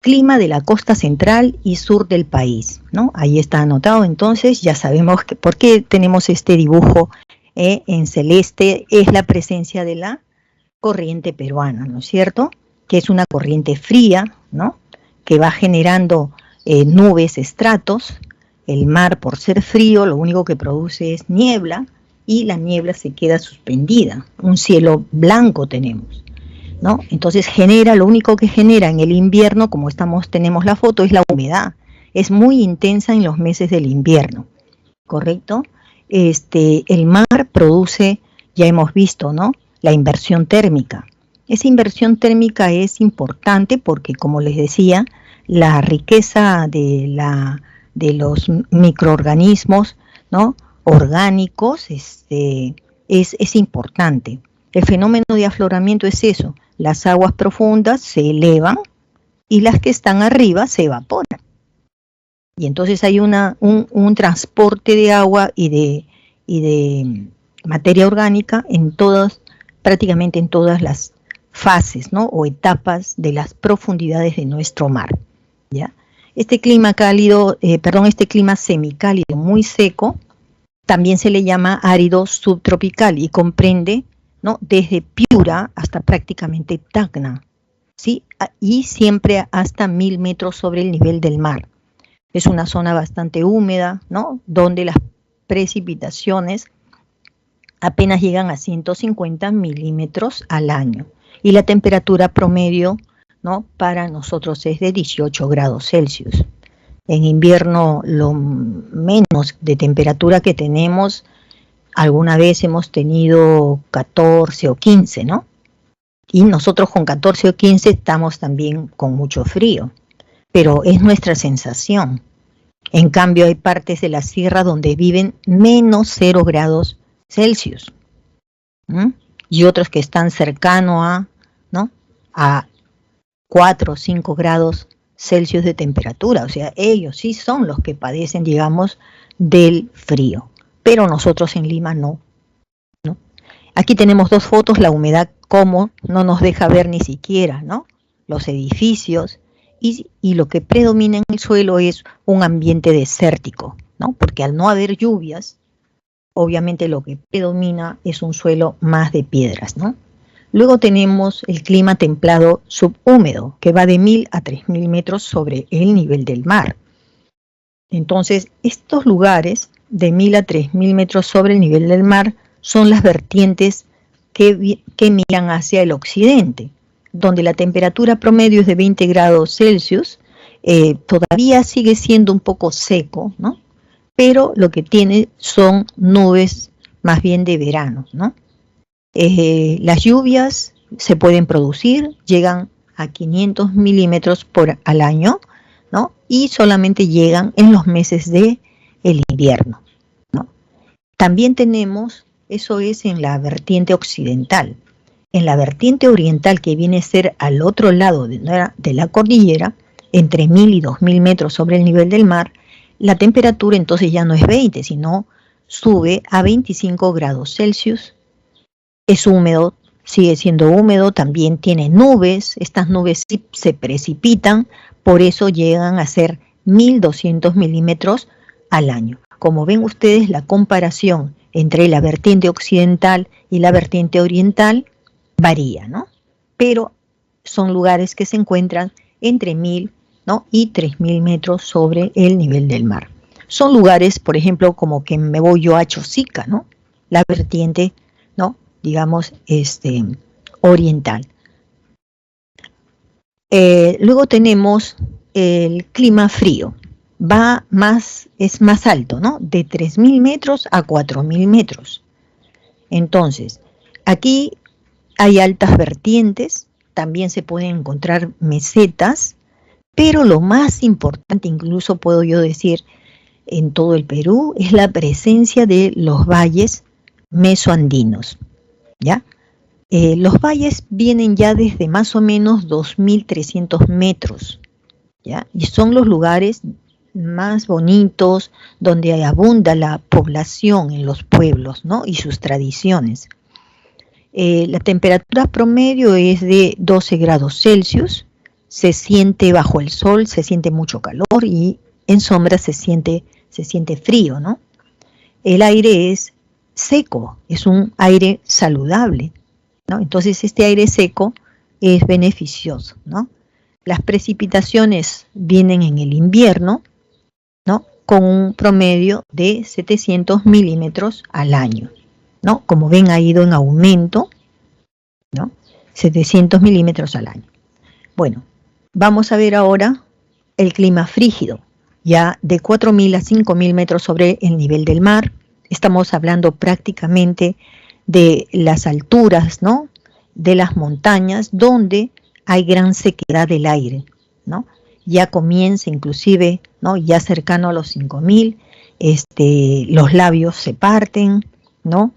Clima de la costa central y sur del país, ¿no? Ahí está anotado, entonces ya sabemos que, por qué tenemos este dibujo en celeste, es la presencia de la corriente peruana, ¿no es cierto? Que es una corriente fría, ¿no? Que va generando nubes, estratos. El mar, por ser frío, lo único que produce es niebla y la niebla se queda suspendida. Un cielo blanco tenemos, ¿no? Entonces genera, lo único que genera en el invierno, como tenemos la foto, es la humedad. Es muy intensa en los meses del invierno, ¿correcto? El mar produce, ya hemos visto, ¿no? La inversión térmica. Esa inversión térmica es importante porque, como les decía, la riqueza de los microorganismos, ¿no? Orgánicos es importante. El fenómeno de afloramiento es eso, las aguas profundas se elevan y las que están arriba se evaporan. Y entonces hay un transporte de agua y de materia orgánica en prácticamente en todas las fases, ¿no? O etapas de las profundidades de nuestro mar, ¿ya? Este clima cálido, este clima semicálido muy seco, también se le llama árido subtropical y comprende, ¿no? Desde Piura hasta prácticamente Tacna, ¿sí? Y siempre hasta 1000 metros sobre el nivel del mar. Es una zona bastante húmeda, ¿no? Donde las precipitaciones apenas llegan a 150 milímetros al año. Y la temperatura promedio, ¿no? Para nosotros es de 18 grados Celsius. En invierno lo menos de temperatura que tenemos, alguna vez hemos tenido 14 o 15, ¿no? Y nosotros con 14 o 15 estamos también con mucho frío, pero es nuestra sensación. En cambio hay partes de la sierra donde viven menos 0 grados Celsius, ¿m? Y otros que están cercano a, ¿no? A 4 o 5 grados Celsius de temperatura, o sea, ellos sí son los que padecen, digamos, del frío, pero nosotros en Lima no, ¿no? Aquí tenemos dos fotos, la humedad como no nos deja ver ni siquiera, ¿no? Los edificios y lo que predomina en el suelo es un ambiente desértico, ¿no? Porque al no haber lluvias, obviamente lo que predomina es un suelo más de piedras, ¿no? Luego tenemos el clima templado subhúmedo, que va de 1000 a 3000 metros sobre el nivel del mar. Entonces, estos lugares de 1000 a 3000 metros sobre el nivel del mar son las vertientes que miran hacia el occidente, donde la temperatura promedio es de 20 grados Celsius, todavía sigue siendo un poco seco, ¿no? Pero lo que tiene son nubes más bien de verano, ¿no? Las lluvias se pueden producir, llegan a 500 milímetros al año, ¿no? Y solamente llegan en los meses del invierno, ¿no? También tenemos, eso es en la vertiente occidental. En la vertiente oriental, que viene a ser al otro lado de la cordillera, entre 1000 y 2000 metros sobre el nivel del mar, la temperatura entonces ya no es 20, sino sube a 25 grados Celsius. Es húmedo, sigue siendo húmedo, también tiene nubes, estas nubes se precipitan, por eso llegan a ser 1200 milímetros al año. Como ven ustedes, la comparación entre la vertiente occidental y la vertiente oriental varía, ¿no? Pero son lugares que se encuentran entre 1000, ¿no? y 3000 metros sobre el nivel del mar. Son lugares, por ejemplo, como que me voy yo a Chosica, ¿no? La vertiente, ¿no? digamos, oriental. Luego tenemos el clima frío. es más alto, ¿no? De 3.000 metros a 4.000 metros. Entonces, aquí hay altas vertientes, también se pueden encontrar mesetas, pero lo más importante, incluso puedo yo decir, en todo el Perú, es la presencia de los valles mesoandinos, ¿ya? Los valles vienen ya desde más o menos 2.300 metros, ¿ya? Y son los lugares más bonitos donde abunda la población en los pueblos, ¿no? Y sus tradiciones. La temperatura promedio es de 12 grados Celsius, se siente bajo el sol, se siente mucho calor y en sombra se siente frío, ¿no? El aire es seco, es un aire saludable, ¿no? Entonces este aire seco es beneficioso, ¿no? Las precipitaciones vienen en el invierno, ¿no? Con un promedio de 700 milímetros al año, ¿no? Como ven, ha ido en aumento, ¿no? 700 milímetros al año. Bueno, vamos a ver ahora el clima frígido, ya de 4.000 a 5.000 metros sobre el nivel del mar. Estamos hablando prácticamente de las alturas, ¿no? De las montañas, donde hay gran sequedad del aire, ¿no? Ya comienza inclusive, ¿no? Ya cercano a los 5.000, los labios se parten, ¿no?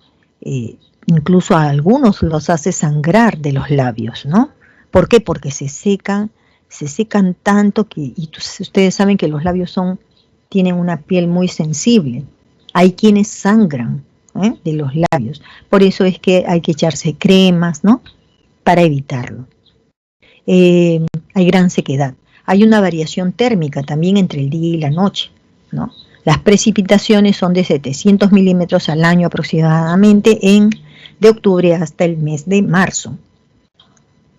Incluso a algunos los hace sangrar de los labios, ¿no? ¿Por qué? Porque se secan tanto que, y ustedes saben que los labios tienen una piel muy sensible. Hay quienes sangran de los labios. Por eso es que hay que echarse cremas, ¿no? Para evitarlo. Hay gran sequedad. Hay una variación térmica también entre el día y la noche, ¿no? Las precipitaciones son de 700 milímetros al año aproximadamente de octubre hasta el mes de marzo.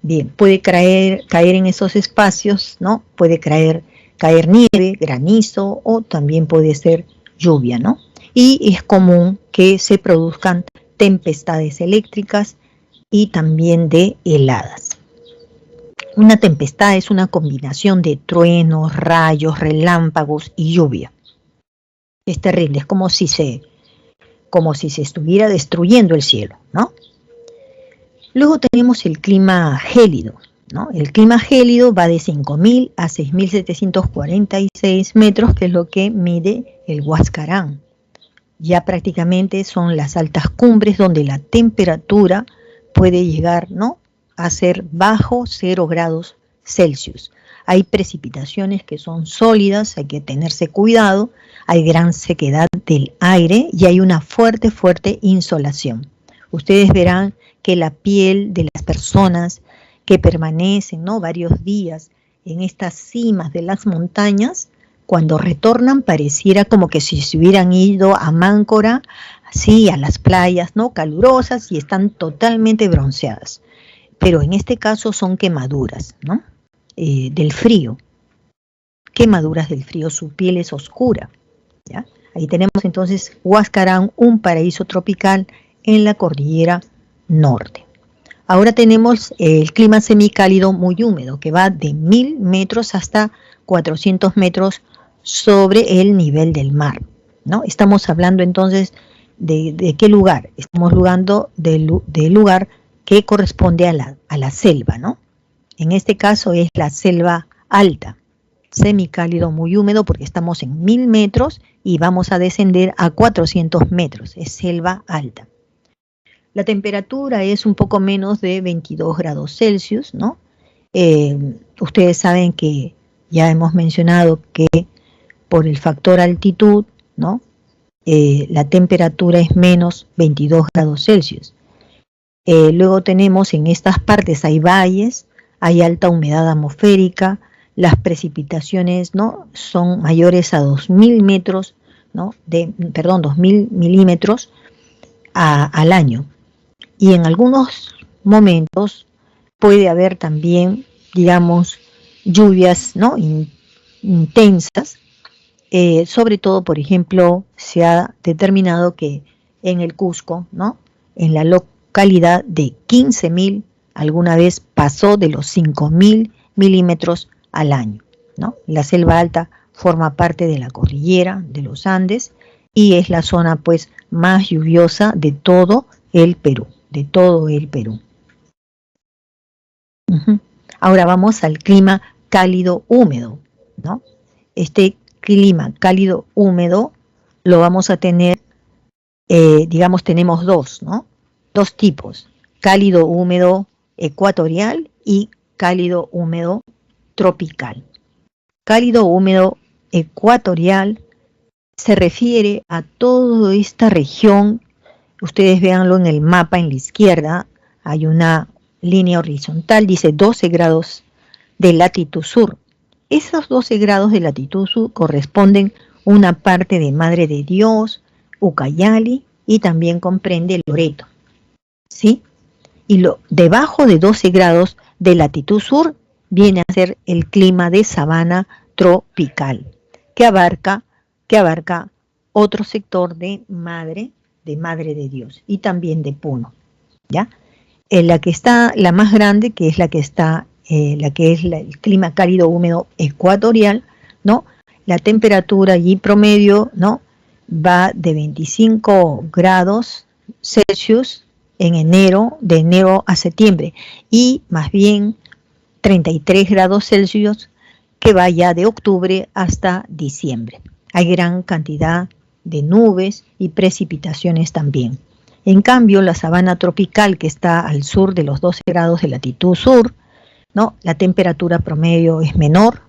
Bien, puede caer en esos espacios, ¿no? Puede caer nieve, granizo o también puede ser lluvia, ¿no? Y es común que se produzcan tempestades eléctricas y también de heladas. Una tempestad es una combinación de truenos, rayos, relámpagos y lluvia. Es terrible, es como si se estuviera destruyendo el cielo, ¿no? Luego tenemos el clima gélido, ¿no? El clima gélido va de 5.000 a 6.746 metros, que es lo que mide el Huascarán. Ya prácticamente son las altas cumbres donde la temperatura puede llegar, ¿no?, a ser bajo 0 grados Celsius. Hay precipitaciones que son sólidas, hay que tenerse cuidado, hay gran sequedad del aire y hay una fuerte insolación. Ustedes verán que la piel de las personas que permanecen, ¿no?, varios días en estas cimas de las montañas, cuando retornan pareciera como que si se hubieran ido a Máncora, así a las playas, ¿no?, calurosas, y están totalmente bronceadas. Pero en este caso son quemaduras, ¿no?, del frío. Quemaduras del frío, su piel es oscura, ¿ya? Ahí tenemos entonces Huascarán, un paraíso tropical en la cordillera norte. Ahora tenemos el clima semicálido muy húmedo, que va de 1.000 metros hasta 400 metros sobre el nivel del mar, ¿no? Estamos hablando entonces de qué lugar. Estamos hablando del lugar que corresponde a la selva, ¿no? En este caso es la selva alta, semicálido muy húmedo, porque estamos en 1.000 metros y vamos a descender a 400 metros, es selva alta. La temperatura es un poco menos de 22 grados Celsius, ¿no? Ustedes saben que ya hemos mencionado que por el factor altitud, ¿no?, la temperatura es menos 22 grados Celsius. Luego tenemos en estas partes hay valles, hay alta humedad atmosférica, las precipitaciones, ¿no?, son mayores a 2.000 metros, ¿no?, 2.000 milímetros al año. Y en algunos momentos puede haber también, digamos, lluvias, ¿no?, intensas. Sobre todo, por ejemplo, se ha determinado que en el Cusco, ¿no?, en la localidad de 15.000, alguna vez pasó de los 5.000 milímetros al año, ¿no? La selva alta forma parte de la cordillera de los Andes y es la zona pues más lluviosa de todo el Perú, Ujú. Ahora vamos al clima cálido húmedo, ¿no? Este clima cálido húmedo lo vamos a tener, digamos, tenemos dos, ¿no? Dos tipos, cálido húmedo ecuatorial y cálido húmedo tropical. Cálido húmedo ecuatorial se refiere a toda esta región. Ustedes véanlo en el mapa en la izquierda, hay una línea horizontal, dice 12 grados de latitud sur. Esos 12 grados de latitud sur corresponden a una parte de Madre de Dios, Ucayali y también comprende Loreto, ¿sí? Y debajo de 12 grados de latitud sur viene a ser el clima de sabana tropical, que abarca otro sector de Madre de Dios y también de Puno, ¿ya? La que está, la más grande, que es la que está, el clima cálido húmedo ecuatorial, ¿no? La temperatura allí promedio, ¿no? Va de 25 grados Celsius en enero, de enero a septiembre, y más bien 33 grados Celsius que va ya de octubre hasta diciembre. Hay gran cantidad de nubes y precipitaciones también. En cambio, la sabana tropical, que está al sur de los 12 grados de latitud sur, ¿no? La temperatura promedio es menor,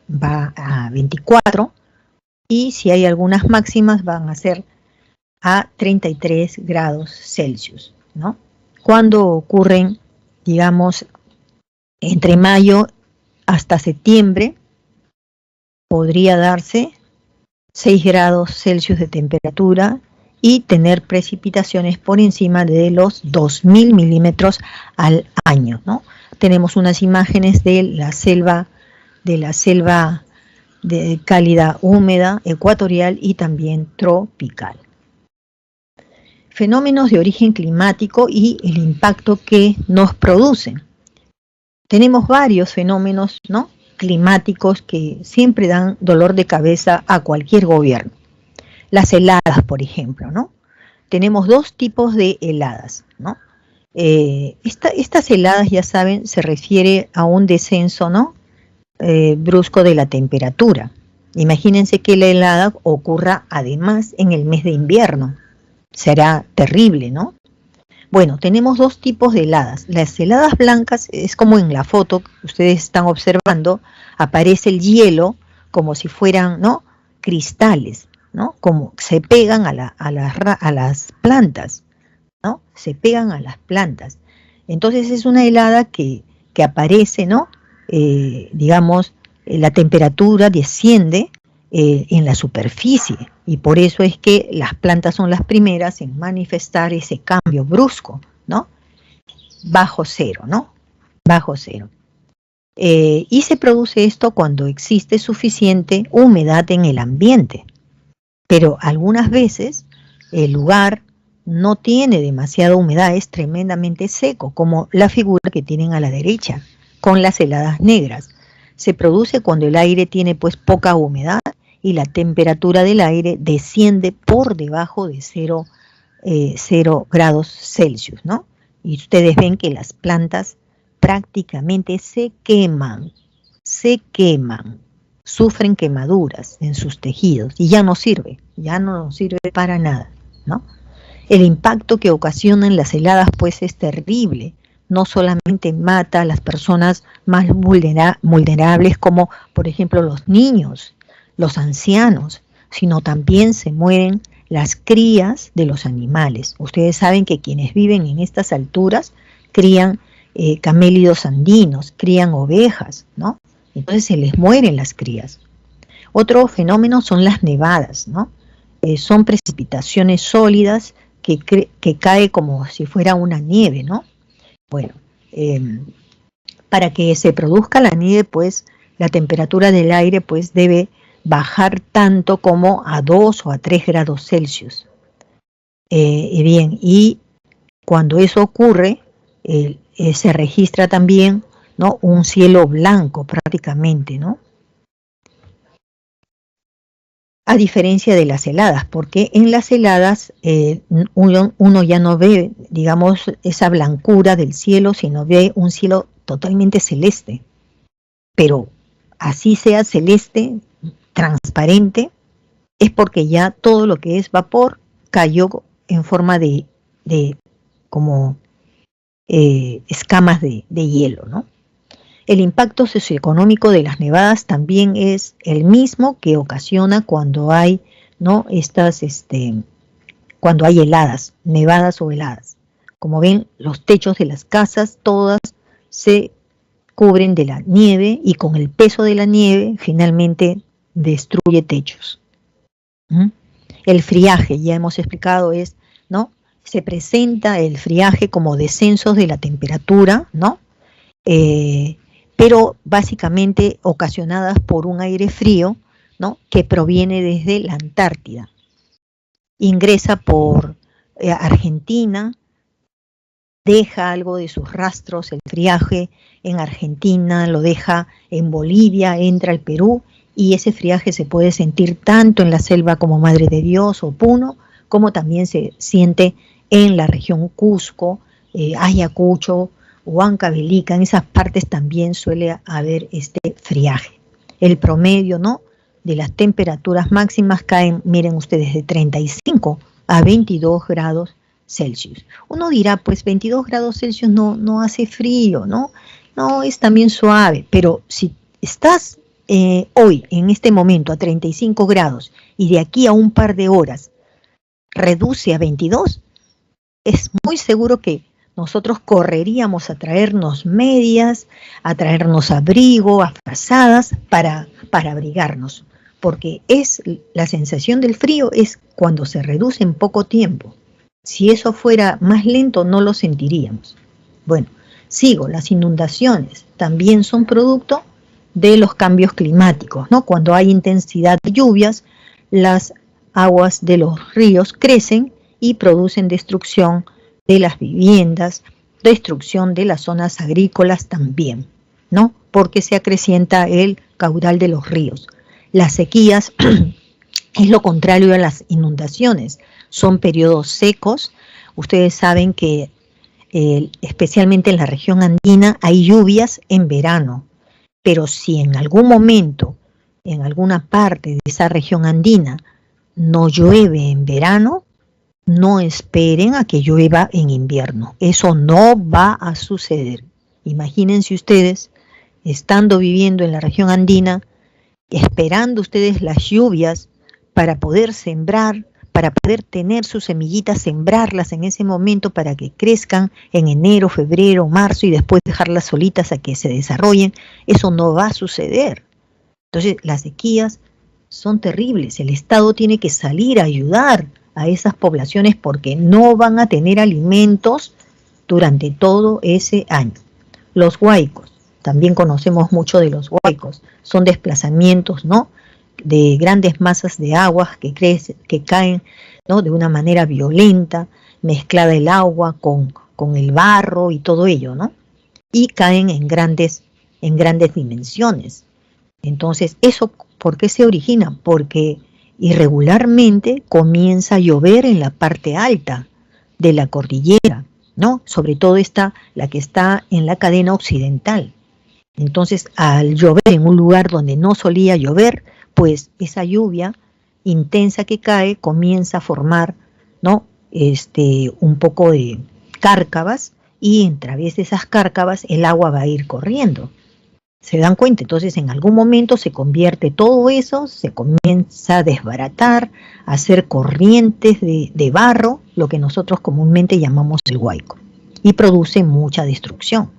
va a 24, y si hay algunas máximas van a ser a 33 grados Celsius, ¿no? Cuando ocurren, digamos, entre mayo hasta septiembre, podría darse 6 grados Celsius de temperatura y tener precipitaciones por encima de los 2000 milímetros al año, ¿no? Tenemos unas imágenes de la selva de cálida húmeda ecuatorial y también tropical. Fenómenos de origen climático y el impacto que nos producen. Tenemos varios fenómenos, ¿no?, climáticos que siempre dan dolor de cabeza a cualquier gobierno. Las heladas, por ejemplo, ¿no? Tenemos dos tipos de heladas, ¿no? Estas heladas, ya saben, se refiere a un descenso, ¿no?, brusco de la temperatura. Imagínense que la helada ocurra además en el mes de invierno. Será terrible, ¿no? Bueno, tenemos dos tipos de heladas. Las heladas blancas es como en la foto que ustedes están observando, aparece el hielo como si fueran, ¿no?, cristales, ¿no? Como se pegan a las plantas, ¿no? Se pegan a las plantas. Entonces es una helada que aparece, ¿no? Digamos, la temperatura desciende en la superficie y por eso es que las plantas son las primeras en manifestar ese cambio brusco, ¿no? Bajo cero, ¿no? Bajo cero. Y se produce esto cuando existe suficiente humedad en el ambiente. Pero algunas veces el lugar no tiene demasiada humedad, es tremendamente seco, como la figura que tienen a la derecha, con las heladas negras. Se produce cuando el aire tiene pues poca humedad y la temperatura del aire desciende por debajo de 0 grados Celsius, ¿no? Y ustedes ven que las plantas prácticamente se queman, sufren quemaduras en sus tejidos y ya no sirve para nada, ¿no? El impacto que ocasionan las heladas pues es terrible. No solamente mata a las personas más vulnerables como por ejemplo los niños, los ancianos, sino también se mueren las crías de los animales. Ustedes saben que quienes viven en estas alturas crían camélidos andinos, crían ovejas, ¿no? Entonces se les mueren las crías. Otro fenómeno son las nevadas, ¿no? Son precipitaciones sólidas que cae como si fuera una nieve, ¿no? Bueno, para que se produzca la nieve, pues la temperatura del aire pues debe bajar tanto como a 2 o a 3 grados Celsius. Bien, y cuando eso ocurre, se registra también, ¿no?, un cielo blanco prácticamente, ¿no? a diferencia de las heladas, porque en las heladas uno ya no ve, digamos, esa blancura del cielo, sino ve un cielo totalmente celeste. Pero así sea celeste, transparente, es porque ya todo lo que es vapor cayó en forma de como escamas de hielo, ¿no? El impacto socioeconómico de las nevadas también es el mismo que ocasiona cuando hay, ¿no? Cuando hay heladas, nevadas o heladas. Como ven, los techos de las casas todas se cubren de la nieve y con el peso de la nieve finalmente destruye techos. ¿Mm? El friaje, ya hemos explicado, es, ¿no? Se presenta el friaje como descensos de la temperatura, ¿no? Pero básicamente ocasionadas por un aire frío, ¿no? Que proviene desde la Antártida. Ingresa por Argentina, deja algo de sus rastros, el friaje en Argentina, lo deja en Bolivia, entra al Perú, y ese friaje se puede sentir tanto en la selva como Madre de Dios o Puno, como también se siente en la región Cusco, Ayacucho, Huancavelica, en esas partes también suele haber este friaje. El promedio, ¿no?, de las temperaturas máximas caen, miren ustedes, de 35 a 22 grados Celsius. Uno dirá, pues 22 grados Celsius no hace frío, ¿no? No, es también suave, pero si estás hoy, en este momento, a 35 grados y de aquí a un par de horas reduce a 22, es muy seguro que nosotros correríamos a traernos medias, a traernos abrigo, a frazadas para abrigarnos, porque la sensación del frío es cuando se reduce en poco tiempo. Si eso fuera más lento no lo sentiríamos. Bueno, sigo, las inundaciones también son producto de los cambios climáticos, ¿no? Cuando hay intensidad de lluvias, las aguas de los ríos crecen y producen destrucción de las viviendas, destrucción de las zonas agrícolas también, ¿no? Porque se acrecienta el caudal de los ríos. Las sequías es lo contrario a las inundaciones, son periodos secos. Ustedes saben que especialmente en la región andina hay lluvias en verano, pero si en algún momento, en alguna parte de esa región andina, no llueve en verano, no esperen a que llueva en invierno. Eso no va a suceder. Imagínense ustedes, estando viviendo en la región andina, esperando ustedes las lluvias para poder sembrar, para poder tener sus semillitas, sembrarlas en ese momento para que crezcan en enero, febrero, marzo y después dejarlas solitas a que se desarrollen. Eso no va a suceder. Entonces, las sequías son terribles. El Estado tiene que salir a ayudar a esas poblaciones porque no van a tener alimentos durante todo ese año. Los huaicos, también conocemos mucho de los huaicos, son desplazamientos, ¿no?, de grandes masas de aguas que caen, ¿no?, de una manera violenta, mezclada el agua con el barro y todo ello, ¿no? Y caen en grandes dimensiones. Entonces, ¿eso por qué se origina? Porque irregularmente comienza a llover en la parte alta de la cordillera, ¿no? Sobre todo la que está en la cadena occidental. Entonces, al llover en un lugar donde no solía llover, pues esa lluvia intensa que cae comienza a formar, ¿no?, un poco de cárcavas, y a través de esas cárcavas el agua va a ir corriendo. ¿Se dan cuenta? Entonces, en algún momento se convierte todo eso, se comienza a desbaratar, a hacer corrientes de barro, lo que nosotros comúnmente llamamos el huaico, y produce mucha destrucción.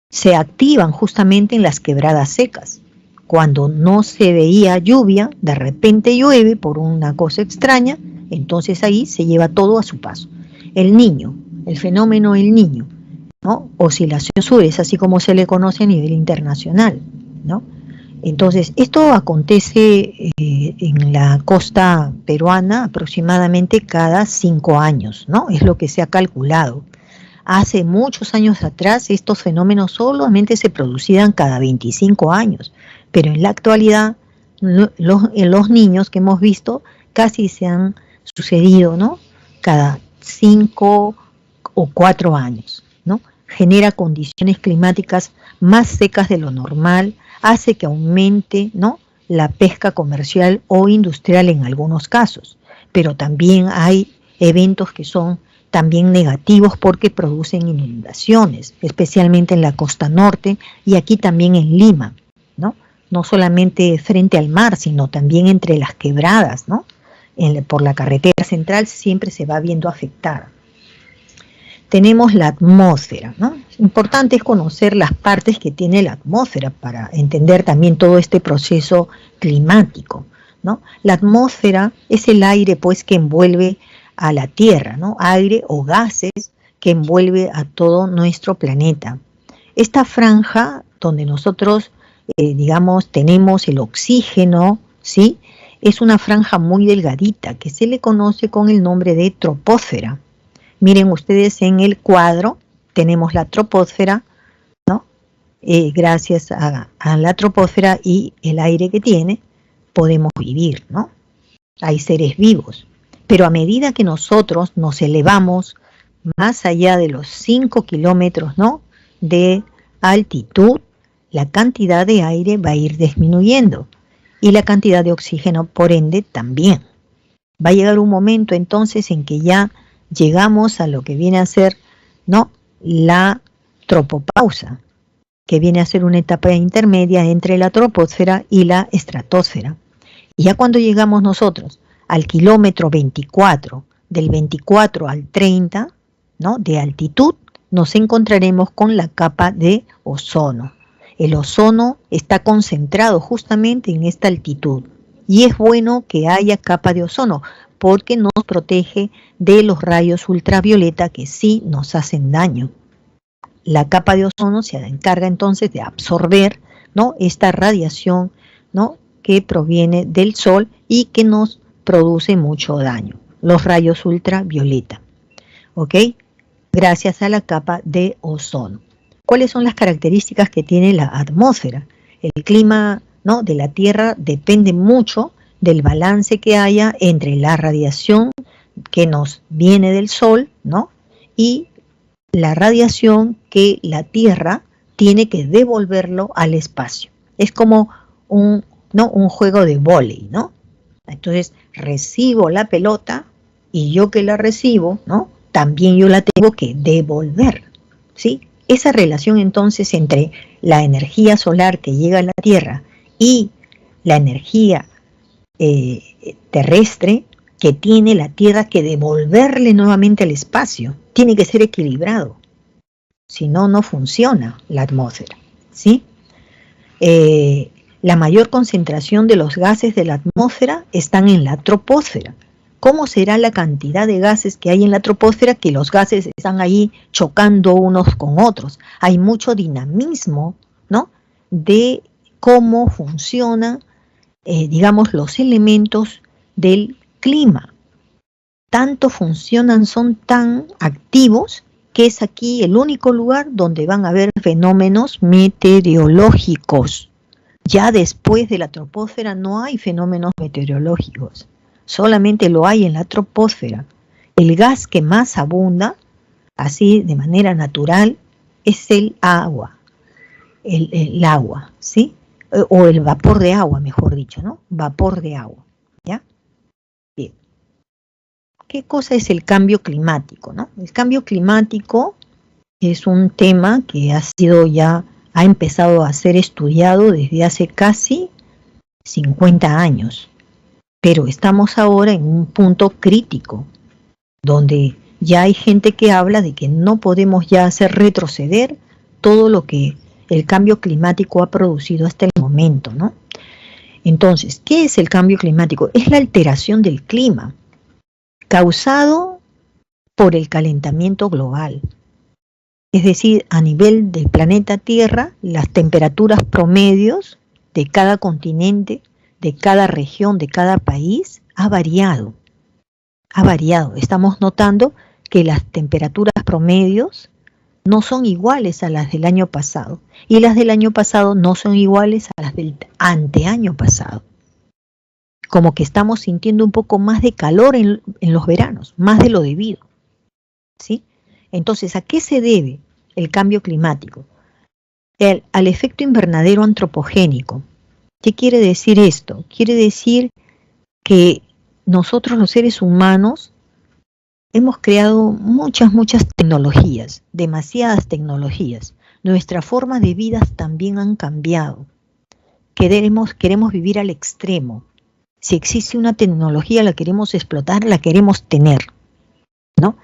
Se activan justamente en las quebradas secas. Cuando no se veía lluvia, de repente llueve por una cosa extraña, entonces ahí se lleva todo a su paso. El Niño, el fenómeno El Niño, ¿no?, oscilación sur, es así como se le conoce a nivel internacional, ¿no? Entonces, esto acontece en la costa peruana aproximadamente cada 5 años, ¿no? Es lo que se ha calculado. Hace muchos años atrás estos fenómenos solamente se producían cada 25 años, pero en la actualidad los niños que hemos visto casi se han sucedido, ¿no? Cada 5 o 4 años, ¿no? Genera condiciones climáticas más secas de lo normal, hace que aumente, ¿no?, la pesca comercial o industrial en algunos casos, pero también hay eventos que son también negativos porque producen inundaciones, especialmente en la costa norte y aquí también en Lima, ¿no? No solamente frente al mar, sino también entre las quebradas, ¿no? Por la carretera central siempre se va viendo afectada. Tenemos la atmósfera, ¿no? Importante es conocer las partes que tiene la atmósfera para entender también todo este proceso climático, ¿no? La atmósfera es el aire, pues, que envuelve a la Tierra, ¿no? Aire o gases que envuelve a todo nuestro planeta. Esta franja donde nosotros, digamos, tenemos el oxígeno, ¿sí?, es una franja muy delgadita que se le conoce con el nombre de troposfera. Miren ustedes en el cuadro, tenemos la troposfera, ¿no? Gracias a la troposfera y el aire que tiene, podemos vivir, ¿no? Hay seres vivos. Pero a medida que nosotros nos elevamos más allá de los 5 kilómetros, ¿no?, de altitud, la cantidad de aire va a ir disminuyendo y la cantidad de oxígeno, por ende, también. Va a llegar un momento entonces en que ya llegamos a lo que viene a ser, ¿no?, la tropopausa, que viene a ser una etapa intermedia entre la troposfera y la estratosfera. Y ya cuando llegamos nosotros al kilómetro 24, del 24 al 30, ¿no?, de altitud, nos encontraremos con la capa de ozono. El ozono está concentrado justamente en esta altitud y es bueno que haya capa de ozono porque nos protege de los rayos ultravioleta que sí nos hacen daño. La capa de ozono se encarga entonces de absorber, ¿no?, esta radiación, ¿no?, que proviene del sol y que nos produce mucho daño, los rayos ultravioleta, ¿ok? Gracias a la capa de ozono. ¿Cuáles son las características que tiene la atmósfera? El clima, ¿no?, de la Tierra depende mucho del balance que haya entre la radiación que nos viene del Sol, ¿no?, y la radiación que la Tierra tiene que devolverlo al espacio. Es como un juego de vóley, ¿no? Entonces recibo la pelota y yo que la recibo, ¿no?, también yo la tengo que devolver, ¿sí? Esa relación entonces entre la energía solar que llega a la Tierra y la energía terrestre que tiene la Tierra que devolverle nuevamente al espacio, tiene que ser equilibrado. Si no, no funciona la atmósfera, ¿sí? La mayor concentración de los gases de la atmósfera están en la troposfera. ¿Cómo será la cantidad de gases que hay en la troposfera? Que los gases están ahí chocando unos con otros. Hay mucho dinamismo, ¿no?, de cómo funcionan, digamos, los elementos del clima. Tanto funcionan, son tan activos, que es aquí el único lugar donde van a haber fenómenos meteorológicos. Ya después de la troposfera no hay fenómenos meteorológicos. Solamente lo hay en la troposfera. El gas que más abunda, así de manera natural, es el agua, el agua, ¿sí? O el vapor de agua, mejor dicho, ¿no? Vapor de agua, ¿ya? Bien. ¿Qué cosa es el cambio climático, no? El cambio climático es un tema que ha empezado a ser estudiado desde hace casi 50 años. Pero estamos ahora en un punto crítico, donde ya hay gente que habla de que no podemos ya hacer retroceder todo lo que el cambio climático ha producido hasta el momento, ¿no? Entonces, ¿qué es el cambio climático? Es la alteración del clima causado por el calentamiento global. Es decir, a nivel del planeta Tierra, las temperaturas promedios de cada continente, de cada región, de cada país, ha variado. Estamos notando que las temperaturas promedios no son iguales a las del año pasado, y las del año pasado no son iguales a las del anteaño pasado. como que estamos sintiendo un poco más de calor en los veranos, más de lo debido, ¿sí? Entonces, ¿a qué se debe el cambio climático? Al efecto invernadero antropogénico. ¿Qué quiere decir esto? Quiere decir que nosotros los seres humanos hemos creado muchas tecnologías, demasiadas tecnologías. Nuestras formas de vida también han cambiado. Queremos vivir al extremo. Si existe una tecnología, la queremos explotar, la queremos tener, ¿no?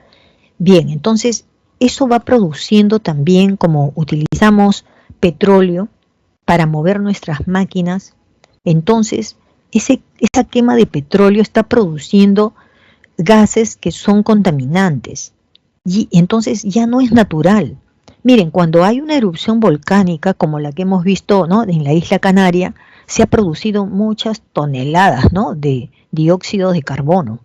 Bien, entonces eso va produciendo también, como utilizamos petróleo para mover nuestras máquinas, entonces esa quema de petróleo está produciendo gases que son contaminantes y entonces ya no es natural. Miren, cuando hay una erupción volcánica como la que hemos visto, ¿no?, en la isla Canaria, se ha producido muchas toneladas, ¿no?, de dióxido de carbono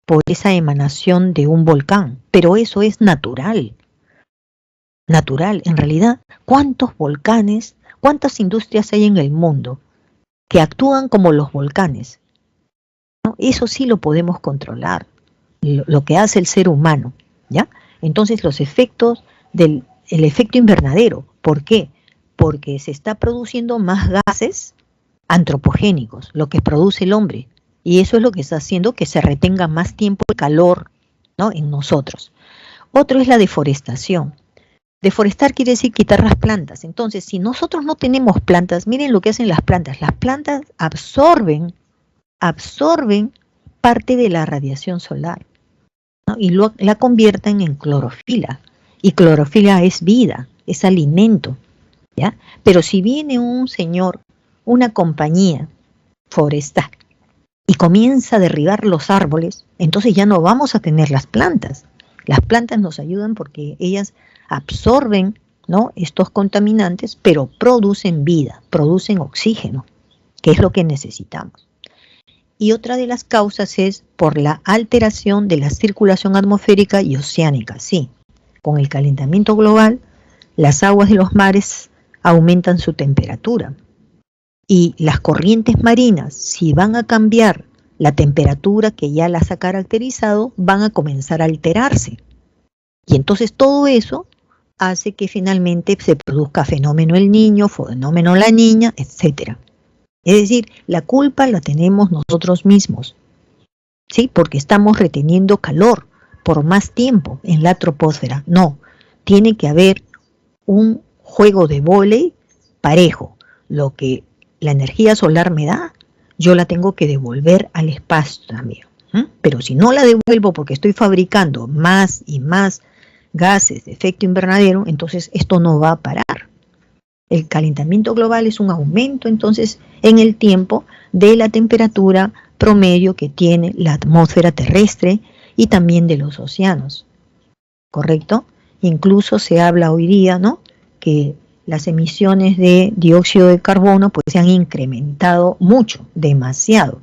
por esa emanación de un volcán, pero eso es natural. Natural, en realidad, ¿cuántos volcanes, cuántas industrias hay en el mundo que actúan como los volcanes? ¿No? Eso sí lo podemos controlar, lo que hace el ser humano, ¿ya? Entonces los efectos el efecto invernadero, ¿por qué? Porque se está produciendo más gases antropogénicos, lo que produce el hombre, y eso es lo que está haciendo que se retenga más tiempo el calor, ¿no?, en nosotros. Otro es la deforestación. Deforestar quiere decir quitar las plantas. Entonces, si nosotros no tenemos plantas, miren lo que hacen las plantas. Las plantas absorben parte de la radiación solar, ¿no?, y la convierten en clorofila. Y clorofila es vida, es alimento, ¿ya? Pero si viene un señor, una compañía forestal, y comienza a derribar los árboles, entonces ya no vamos a tener las plantas. Las plantas nos ayudan porque ellas absorben, ¿no?, estos contaminantes, pero producen vida, producen oxígeno, que es lo que necesitamos. Y otra de las causas es por la alteración de la circulación atmosférica y oceánica. Sí, con el calentamiento global, las aguas de los mares aumentan su temperatura. Y las corrientes marinas, si van a cambiar la temperatura que ya las ha caracterizado, van a comenzar a alterarse. Y entonces todo eso hace que finalmente se produzca fenómeno el niño, fenómeno la niña, etc. Es decir, la culpa la tenemos nosotros mismos, ¿sí? Porque estamos reteniendo calor por más tiempo en la troposfera. No, tiene que haber un juego de vóley parejo. Lo que la energía solar me da, yo la tengo que devolver al espacio también. Pero si no la devuelvo porque estoy fabricando más y más gases de efecto invernadero, entonces esto no va a parar. El calentamiento global es un aumento entonces en el tiempo de la temperatura promedio que tiene la atmósfera terrestre y también de los océanos, ¿correcto? Incluso se habla hoy día, ¿no?, que las emisiones de dióxido de carbono pues se han incrementado mucho, demasiado.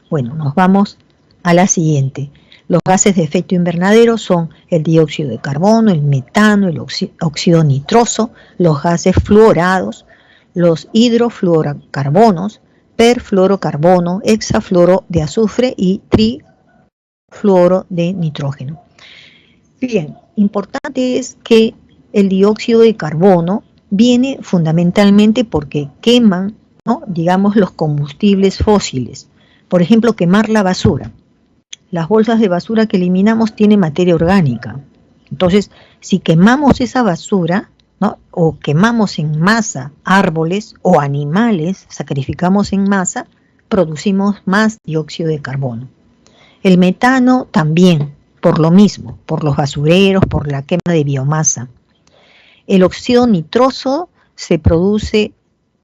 Bueno, nos vamos a la siguiente. Los gases de efecto invernadero son el dióxido de carbono, el metano, el óxido nitroso, los gases fluorados, los hidrofluorocarbonos, perfluorocarbono, hexafluoro de azufre y trifluoro de nitrógeno. Bien, importante es que el dióxido de carbono viene fundamentalmente porque queman, ¿no?, digamos, los combustibles fósiles. Por ejemplo, quemar la basura. Las bolsas de basura que eliminamos tienen materia orgánica. Entonces, si quemamos esa basura, ¿no?, o quemamos en masa árboles o animales, sacrificamos en masa, producimos más dióxido de carbono. El metano también, por lo mismo, por los basureros, por la quema de biomasa. El óxido nitroso se produce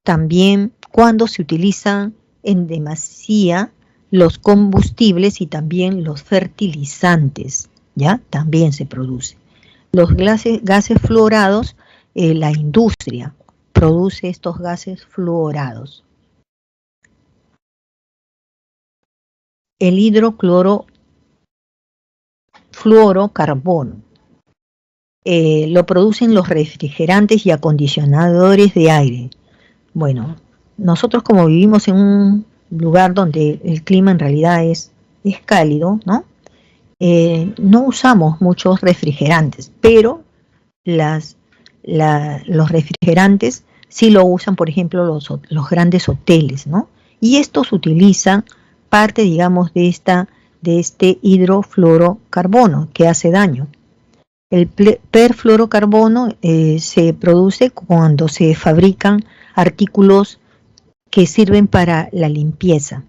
también cuando se utilizan en demasía los combustibles y también los fertilizantes, ¿ya? También se produce. Los gases fluorados, la industria produce estos gases fluorados. El hidroclorofluorocarbono lo producen los refrigerantes y acondicionadores de aire. Bueno, nosotros como vivimos en un lugar donde el clima en realidad es cálido, ¿no? No usamos muchos refrigerantes, pero los refrigerantes sí lo usan, por ejemplo, los grandes hoteles, ¿no? Y estos utilizan parte, digamos, de este hidrofluorocarbono que hace daño. El perfluorocarbono se produce cuando se fabrican artículos que sirven para la limpieza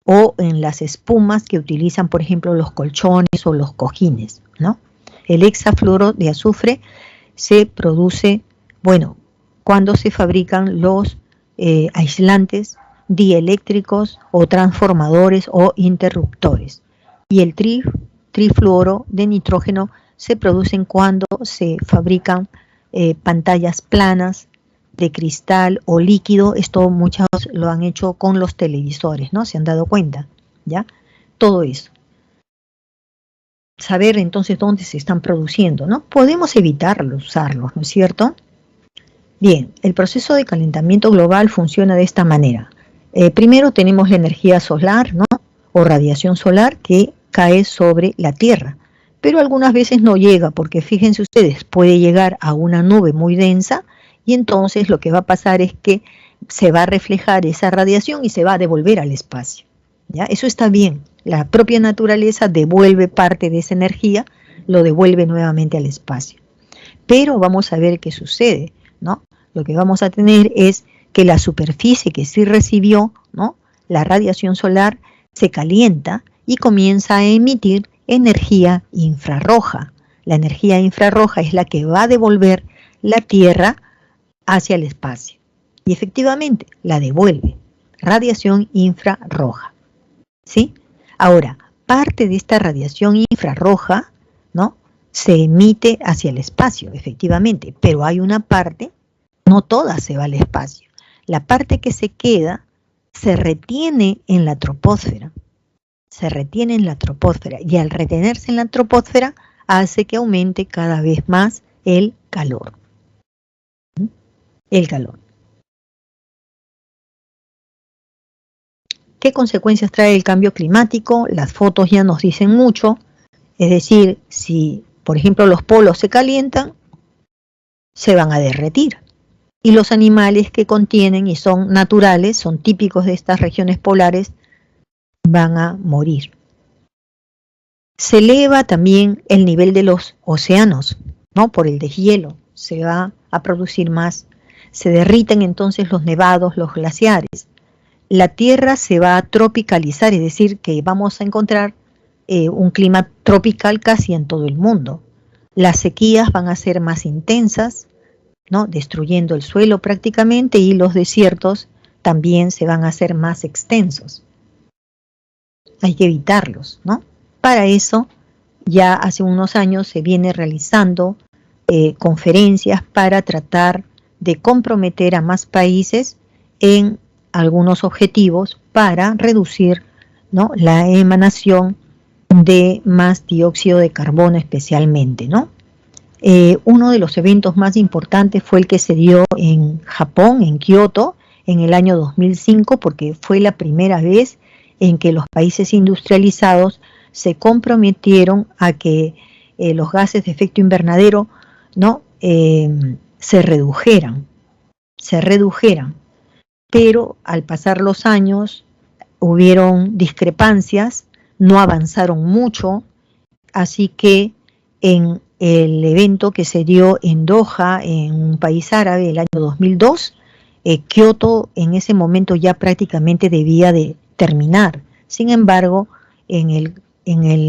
o en las espumas que utilizan, por ejemplo, los colchones o los cojines, ¿no? El hexafluoro de azufre se produce, bueno, cuando se fabrican los aislantes dieléctricos o transformadores o interruptores. Y el trifluoro de nitrógeno se producen cuando se fabrican pantallas planas de cristal o líquido. Esto muchos lo han hecho con los televisores, ¿no? Se han dado cuenta, ¿ya? Todo eso. Saber entonces dónde se están produciendo, ¿no? Podemos evitarlos, usarlos, ¿no es cierto? Bien, el proceso de calentamiento global funciona de esta manera. Primero tenemos la energía solar, ¿no? O radiación solar que cae sobre la Tierra, pero algunas veces no llega, porque fíjense ustedes, puede llegar a una nube muy densa y entonces lo que va a pasar es que se va a reflejar esa radiación y se va a devolver al espacio, ¿ya? Eso está bien, la propia naturaleza devuelve parte de esa energía, lo devuelve nuevamente al espacio. Pero vamos a ver qué sucede, ¿no? Lo que vamos a tener es que la superficie que sí recibió, ¿no?, la radiación solar se calienta y comienza a emitir energía infrarroja. La energía infrarroja es la que va a devolver la Tierra hacia el espacio. Y efectivamente la devuelve. Radiación infrarroja, ¿sí? Ahora, parte de esta radiación infrarroja, ¿no?, se emite hacia el espacio, efectivamente, pero hay una parte, no toda se va al espacio. La parte que se queda se retiene en la troposfera. Se retiene en la troposfera y al retenerse en la troposfera hace que aumente cada vez más el calor. El calor. ¿Qué consecuencias trae el cambio climático? Las fotos ya nos dicen mucho. Es decir, si por ejemplo los polos se calientan, se van a derretir. Y los animales que contienen y son naturales, son típicos de estas regiones polares, van a morir. Se eleva también el nivel de los océanos, ¿no? Por el deshielo, se va a producir más. Se derriten entonces los nevados, los glaciares. La Tierra se va a tropicalizar, es decir, que vamos a encontrar un clima tropical casi en todo el mundo. Las sequías van a ser más intensas, ¿no?, destruyendo el suelo prácticamente, y los desiertos también se van a hacer más extensos. Hay que evitarlos, ¿no? Para eso, ya hace unos años se viene realizando conferencias para tratar de comprometer a más países en algunos objetivos para reducir, ¿no?, la emanación de más dióxido de carbono especialmente, ¿no? Uno de los eventos más importantes fue el que se dio en Japón, en Kioto, en el año 2005, porque fue la primera vez en que los países industrializados se comprometieron a que los gases de efecto invernadero, ¿no?, se redujeran. Pero al pasar los años hubieron discrepancias, no avanzaron mucho, así que en el evento que se dio en Doha, en un país árabe, el año 2002, Kioto en ese momento ya prácticamente debía de terminar. Sin embargo, en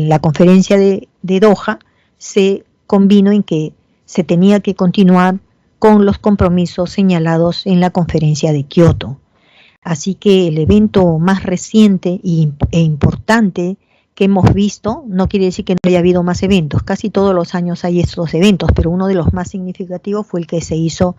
la conferencia de Doha se convino en que se tenía que continuar con los compromisos señalados en la conferencia de Kioto. Así que el evento más reciente e importante que hemos visto, no quiere decir que no haya habido más eventos, casi todos los años hay estos eventos, pero uno de los más significativos fue el que se hizo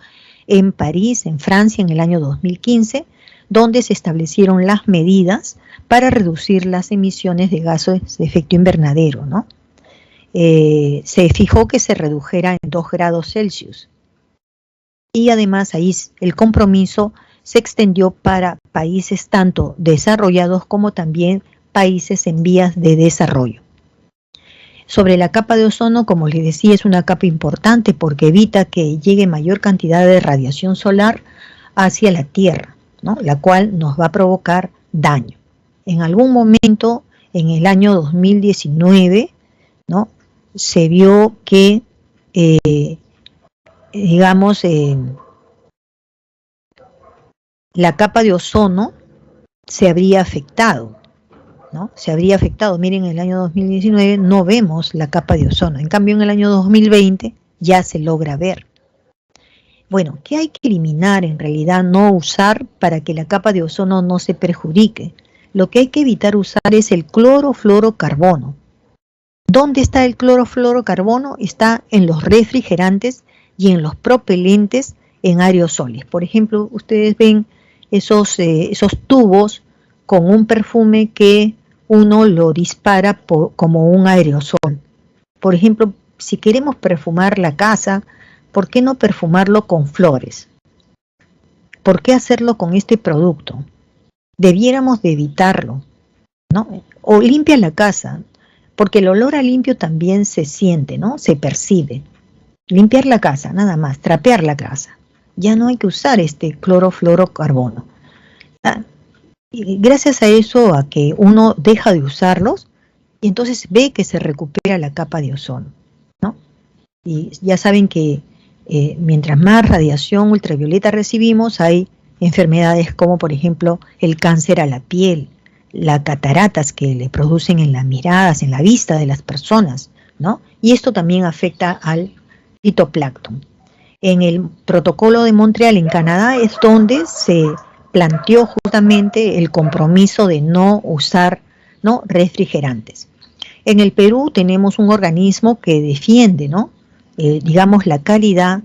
en París, en Francia, en el año 2015, donde se establecieron las medidas para reducir las emisiones de gases de efecto invernadero, ¿no? Se fijó que se redujera en 2 grados Celsius. Y además ahí el compromiso se extendió para países tanto desarrollados como también países en vías de desarrollo. Sobre la capa de ozono, como les decía, es una capa importante porque evita que llegue mayor cantidad de radiación solar hacia la Tierra, ¿no? La cual nos va a provocar daño. En algún momento, en el año 2019, ¿no? Se vio que, la capa de ozono se habría afectado, ¿no? Se habría afectado. Miren, en el año 2019 no vemos la capa de ozono. En cambio, en el año 2020 ya se logra ver. Bueno, ¿qué hay que eliminar en realidad? No usar para que la capa de ozono no se perjudique. Lo que hay que evitar usar es el clorofluorocarbono. ¿Dónde está el clorofluorocarbono? Está en los refrigerantes y en los propelentes en aerosoles. Por ejemplo, ustedes ven esos tubos con un perfume que uno lo dispara como un aerosol. Por ejemplo, si queremos perfumar la casa, ¿por qué no perfumarlo con flores? ¿Por qué hacerlo con este producto? Debiéramos de evitarlo, ¿no? O limpia la casa, porque el olor a limpio también se siente, ¿no? Se percibe. Limpiar la casa, nada más, trapear la casa. Ya no hay que usar este clorofluorocarbono. Y gracias a eso, a que uno deja de usarlos, y entonces ve que se recupera la capa de ozono, ¿no? Y ya saben que mientras más radiación ultravioleta recibimos, hay enfermedades como por ejemplo el cáncer a la piel, las cataratas que le producen en las miradas, en la vista de las personas, ¿no? Y esto también afecta al fitoplancton. En el protocolo de Montreal en Canadá es donde se planteó justamente el compromiso de no usar, ¿no?, refrigerantes. En el Perú tenemos un organismo que defiende, ¿no?, digamos, la calidad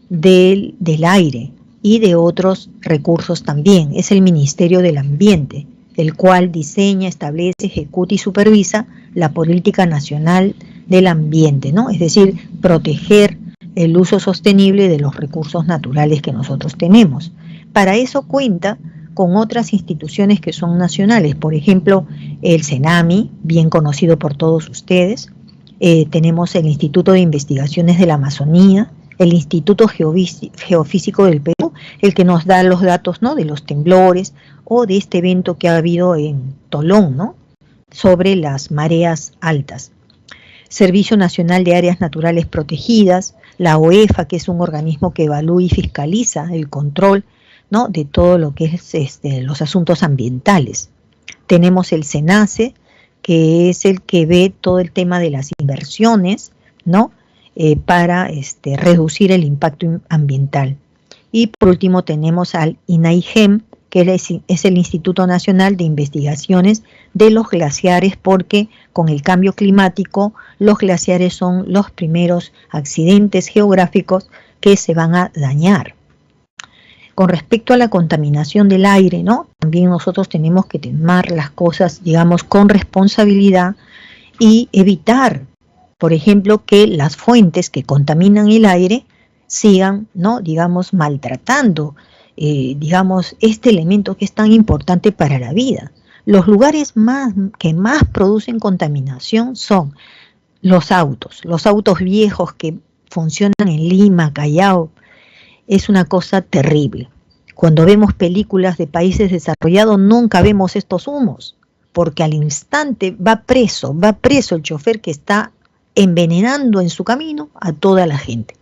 del aire y de otros recursos también. Es el Ministerio del Ambiente, el cual diseña, establece, ejecuta y supervisa la política nacional del ambiente, ¿no? Es decir, proteger el uso sostenible de los recursos naturales que nosotros tenemos. Para eso cuenta con otras instituciones que son nacionales, por ejemplo, el CENAMI, bien conocido por todos ustedes. Tenemos el Instituto de Investigaciones de la Amazonía, el Instituto Geofísico del Perú, el que nos da los datos, ¿no?, de los temblores o de este evento que ha habido en Tolón, ¿no?, sobre las mareas altas. Servicio Nacional de Áreas Naturales Protegidas, la OEFA, que es un organismo que evalúa y fiscaliza el control, ¿no?, de todo lo que es los asuntos ambientales. Tenemos el SENACE, que es el que ve todo el tema de las inversiones, ¿no?, para reducir el impacto ambiental. Y por último tenemos al INAIGEM, que es el Instituto Nacional de Investigaciones de los Glaciares, porque con el cambio climático los glaciares son los primeros accidentes geográficos que se van a dañar. Con respecto a la contaminación del aire, ¿no?, también nosotros tenemos que tomar las cosas, digamos, con responsabilidad y evitar, por ejemplo, que las fuentes que contaminan el aire sigan, ¿no?, digamos, maltratando, digamos, este elemento que es tan importante para la vida. Los lugares que más producen contaminación son los autos viejos que funcionan en Lima, Callao. Es una cosa terrible. Cuando vemos películas de países desarrollados nunca vemos estos humos, porque al instante va preso el chofer que está envenenando en su camino a toda la gente.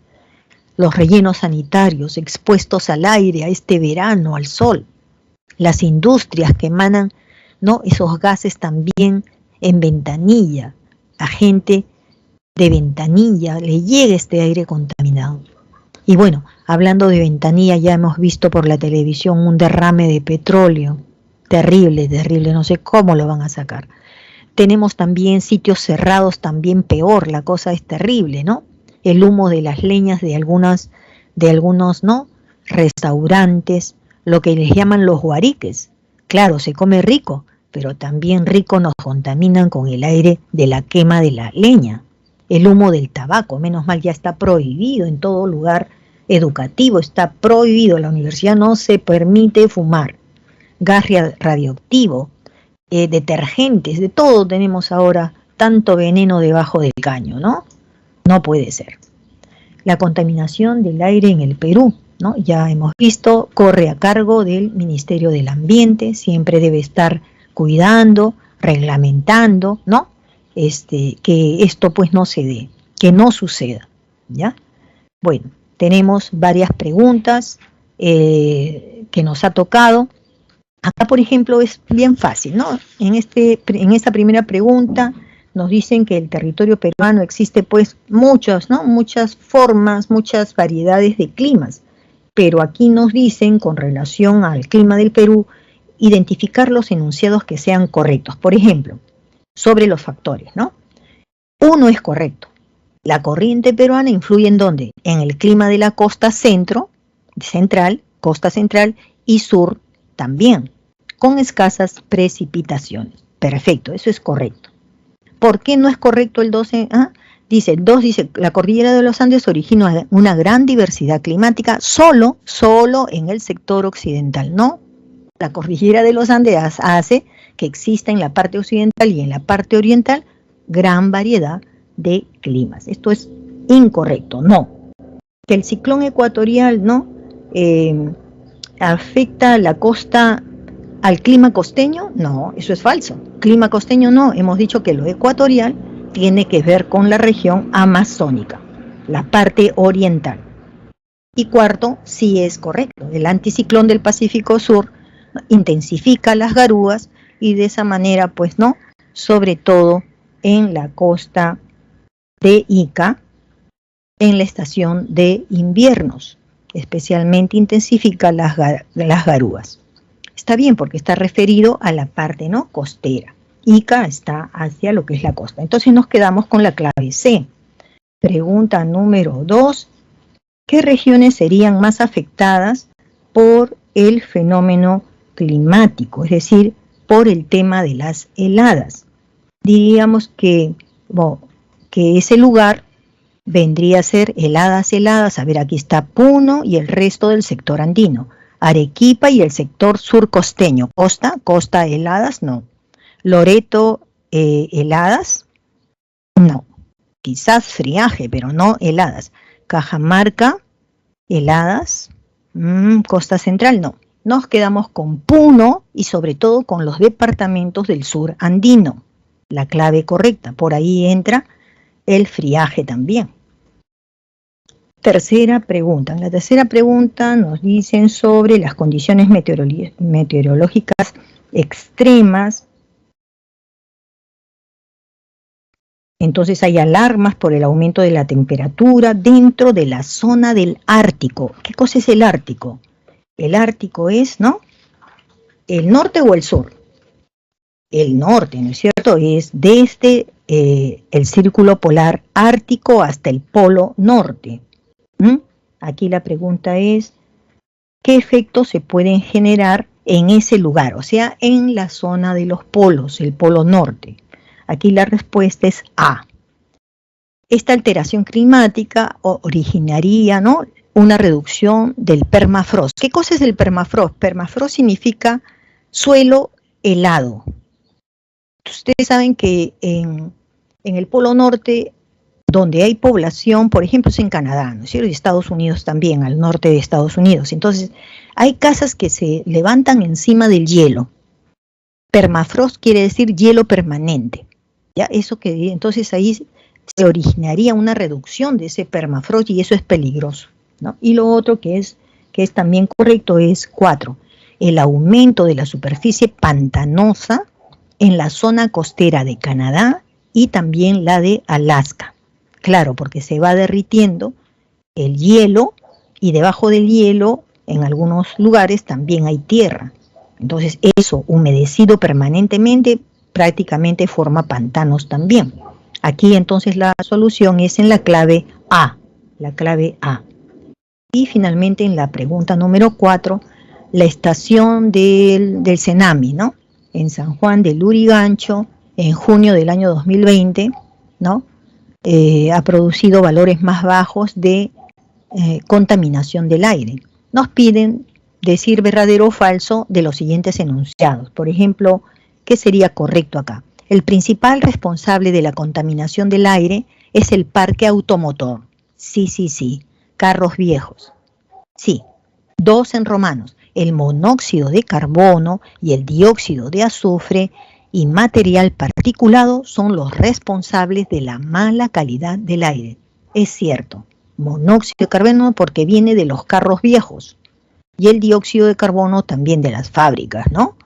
Los rellenos sanitarios expuestos al aire, a este verano, al sol. Las industrias que emanan, ¿no?, esos gases también en Ventanilla. A gente de Ventanilla le llega este aire contaminado. Y bueno, hablando de Ventanilla, ya hemos visto por la televisión un derrame de petróleo. Terrible, terrible, no sé cómo lo van a sacar. Tenemos también sitios cerrados, también peor, la cosa es terrible, ¿no? El humo de las leñas de algunos, ¿no?, restaurantes, lo que les llaman los guariques. Claro, se come rico, pero también rico nos contaminan con el aire de la quema de la leña. El humo del tabaco, menos mal ya está prohibido en todo lugar educativo, está prohibido, en la universidad no se permite fumar, gas radioactivo, detergentes, de todo tenemos ahora, tanto veneno debajo del caño, ¿no? No puede ser. La contaminación del aire en el Perú, ¿no? Ya hemos visto, corre a cargo del Ministerio del Ambiente, siempre debe estar cuidando, reglamentando, ¿no? Que esto pues no se dé, que no suceda, ¿ya? Bueno, tenemos varias preguntas que nos ha tocado. Acá, por ejemplo, es bien fácil, ¿no? En esta primera pregunta nos dicen que el territorio peruano existe pues muchas, ¿no? Muchas formas, muchas variedades de climas, pero aquí nos dicen con relación al clima del Perú, identificar los enunciados que sean correctos. Por ejemplo, sobre los factores, ¿no? Uno es correcto. La corriente peruana influye ¿en dónde? En el clima de la costa costa central y sur también, con escasas precipitaciones. Perfecto, eso es correcto. ¿Por qué no es correcto el 12? Dice, el 2 dice, la cordillera de los Andes origina una gran diversidad climática solo en el sector occidental. No, la cordillera de los Andes hace que exista en la parte occidental y en la parte oriental gran variedad de climas. Esto es incorrecto, no. Que el ciclón ecuatorial no afecta la costa al clima costeño, no, eso es falso. Clima costeño no, hemos dicho que lo ecuatorial tiene que ver con la región amazónica, la parte oriental. Y cuarto, sí es correcto, el anticiclón del Pacífico Sur intensifica las garúas y de esa manera, pues no, sobre todo en la costa de Ica, en la estación de inviernos, especialmente intensifica las garúas. Está bien porque está referido a la parte no costera. Ica está hacia lo que es la costa. Entonces nos quedamos con la clave C. Pregunta número 2. ¿Qué regiones serían más afectadas por el fenómeno climático? Es decir, por el tema de las heladas. Diríamos que ese lugar vendría a ser heladas. A ver, aquí está Puno y el resto del sector andino. Arequipa y el sector surcosteño. Costa heladas, no. Loreto, heladas, no. Quizás friaje, pero no heladas. Cajamarca, heladas. Costa central, no. Nos quedamos con Puno y sobre todo con los departamentos del sur andino. La clave correcta, por ahí entra el friaje también. Tercera pregunta. En la tercera pregunta nos dicen sobre las condiciones meteorológicas extremas. Entonces hay alarmas por el aumento de la temperatura dentro de la zona del Ártico. ¿Qué cosa es el Ártico? El Ártico es, ¿no? ¿El norte o el sur? El norte, ¿no es cierto? Es desde el círculo polar ártico hasta el polo norte. Aquí la pregunta es, ¿qué efectos se pueden generar en ese lugar? O sea, en la zona de los polos, el polo norte. Aquí la respuesta es A. Esta alteración climática originaría, ¿no?, una reducción del permafrost. ¿Qué cosa es el permafrost? Permafrost significa suelo helado. Ustedes saben que en el Polo Norte, donde hay población, por ejemplo, es en Canadá, ¿no es cierto? Y Estados Unidos también, al norte de Estados Unidos. Entonces, hay casas que se levantan encima del hielo. Permafrost quiere decir hielo permanente. ¿Ya? Eso que, entonces ahí se originaría una reducción de ese permafrost y eso es peligroso, ¿no? Y lo otro que es también correcto es 4. El aumento de la superficie pantanosa en la zona costera de Canadá y también la de Alaska. Claro, porque se va derritiendo el hielo y debajo del hielo en algunos lugares también hay tierra. Entonces eso humedecido permanentemente prácticamente forma pantanos también. Aquí entonces la solución es en la clave A. La clave A. Y finalmente en la pregunta número 4, la estación del tsunami, ¿no? En San Juan de Lurigancho, en junio del año 2020, ¿no? Ha producido valores más bajos de contaminación del aire. Nos piden decir verdadero o falso de los siguientes enunciados. Por ejemplo, ¿qué sería correcto acá? El principal responsable de la contaminación del aire es el parque automotor. Sí. Carros viejos. Sí. 2 en romanos. El monóxido de carbono y el dióxido de azufre y material particulado son los responsables de la mala calidad del aire. Es cierto, monóxido de carbono porque viene de los carros viejos y el dióxido de carbono también de las fábricas, ¿no?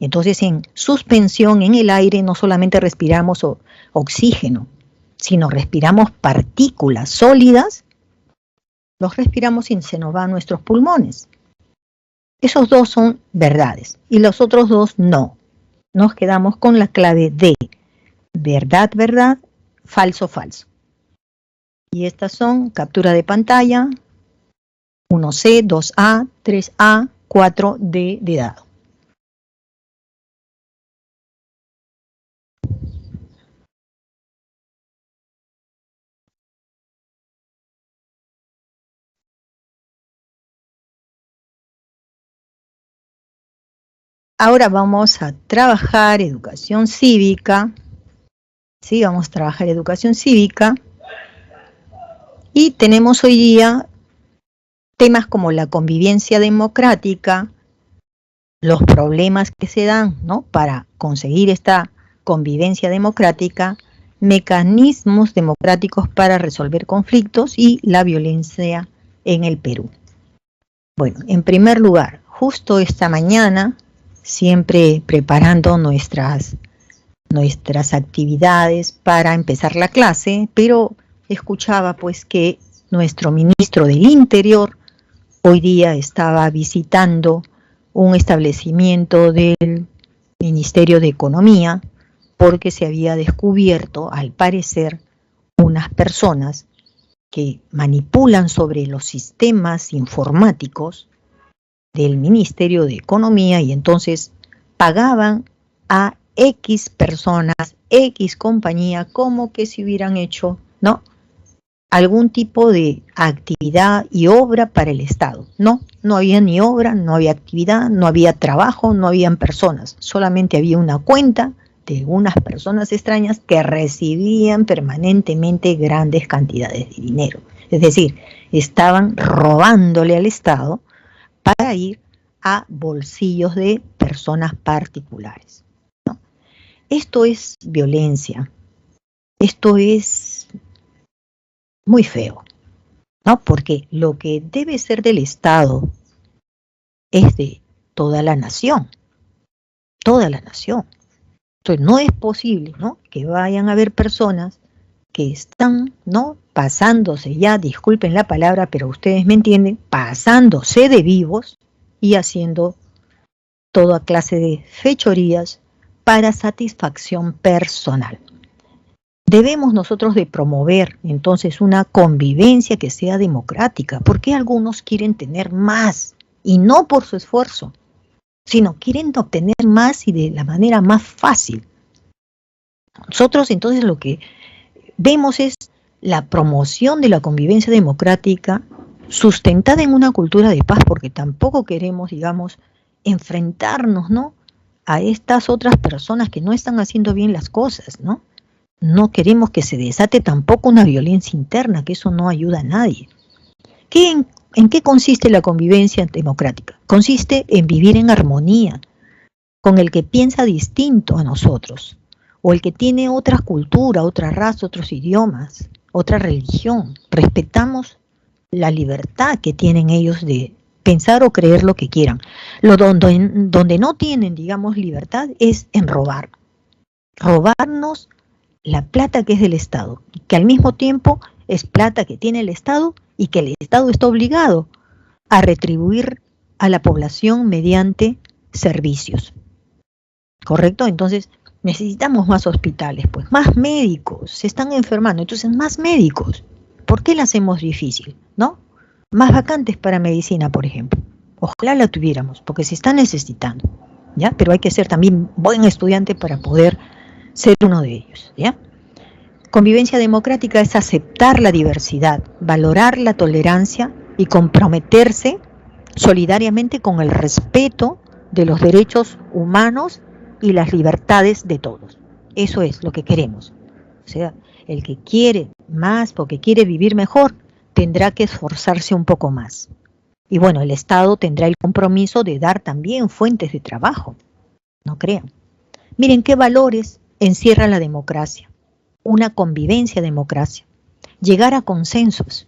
Entonces, en suspensión en el aire no solamente respiramos oxígeno, sino respiramos partículas sólidas, los respiramos y se nos van a nuestros pulmones. Esos 2 son verdades y los otros 2 no. Nos quedamos con la clave de verdad, verdad, falso, falso. Y estas son captura de pantalla, 1C, 2A, 3A, 4D de dado. Ahora vamos a trabajar educación cívica. Sí, vamos a trabajar educación cívica. Y tenemos hoy día temas como la convivencia democrática, los problemas que se dan, ¿no?, para conseguir esta convivencia democrática, mecanismos democráticos para resolver conflictos y la violencia en el Perú. Bueno, en primer lugar, justo esta mañana, siempre preparando nuestras actividades para empezar la clase, pero escuchaba pues que nuestro ministro del Interior hoy día estaba visitando un establecimiento del Ministerio de Economía porque se había descubierto, al parecer, unas personas que manipulan sobre los sistemas informáticos del Ministerio de Economía y entonces pagaban a X personas, X compañía, como que si hubieran hecho, ¿no?, algún tipo de actividad y obra para el Estado. No había ni obra, no había actividad, no había trabajo, no habían personas. Solamente había una cuenta de unas personas extrañas que recibían permanentemente grandes cantidades de dinero. Es decir, estaban robándole al Estado para ir a bolsillos de personas particulares, ¿no? Esto es violencia. Esto es muy feo, ¿no? Porque lo que debe ser del Estado es de toda la nación. Toda la nación. Entonces no es posible, ¿no?, que vayan a haber personas que están, ¿no?, pasándose ya, disculpen la palabra, pero ustedes me entienden, pasándose de vivos y haciendo toda clase de fechorías para satisfacción personal. Debemos nosotros de promover entonces una convivencia que sea democrática, porque algunos quieren tener más y no por su esfuerzo, sino quieren obtener más y de la manera más fácil. Nosotros entonces lo que vemos es la promoción de la convivencia democrática sustentada en una cultura de paz, porque tampoco queremos, digamos, enfrentarnos, ¿no?, a estas otras personas que no están haciendo bien las cosas, ¿no? No queremos que se desate tampoco una violencia interna, que eso no ayuda a nadie. ¿En qué consiste la convivencia democrática? Consiste en vivir en armonía con el que piensa distinto a nosotros, o el que tiene otra cultura, otra raza, otros idiomas, otra religión. Respetamos la libertad que tienen ellos de pensar o creer lo que quieran. Donde no tienen, digamos, libertad es en robar. Robarnos la plata que es del Estado, que al mismo tiempo es plata que tiene el Estado y que el Estado está obligado a retribuir a la población mediante servicios. ¿Correcto? Entonces necesitamos más hospitales, pues más médicos, se están enfermando, entonces más médicos. ¿Por qué la hacemos difícil? ¿No? Más vacantes para medicina, por ejemplo. Ojalá la tuviéramos, porque se está necesitando, ¿ya? Pero hay que ser también buen estudiante para poder ser uno de ellos, ¿ya? Convivencia democrática es aceptar la diversidad, valorar la tolerancia y comprometerse solidariamente con el respeto de los derechos humanos y las libertades de todos. Eso es lo que queremos. O sea, el que quiere más porque quiere vivir mejor, tendrá que esforzarse un poco más. Y bueno, el Estado tendrá el compromiso de dar también fuentes de trabajo. No crean. Miren qué valores encierra la democracia. Una convivencia democracia. Llegar a consensos.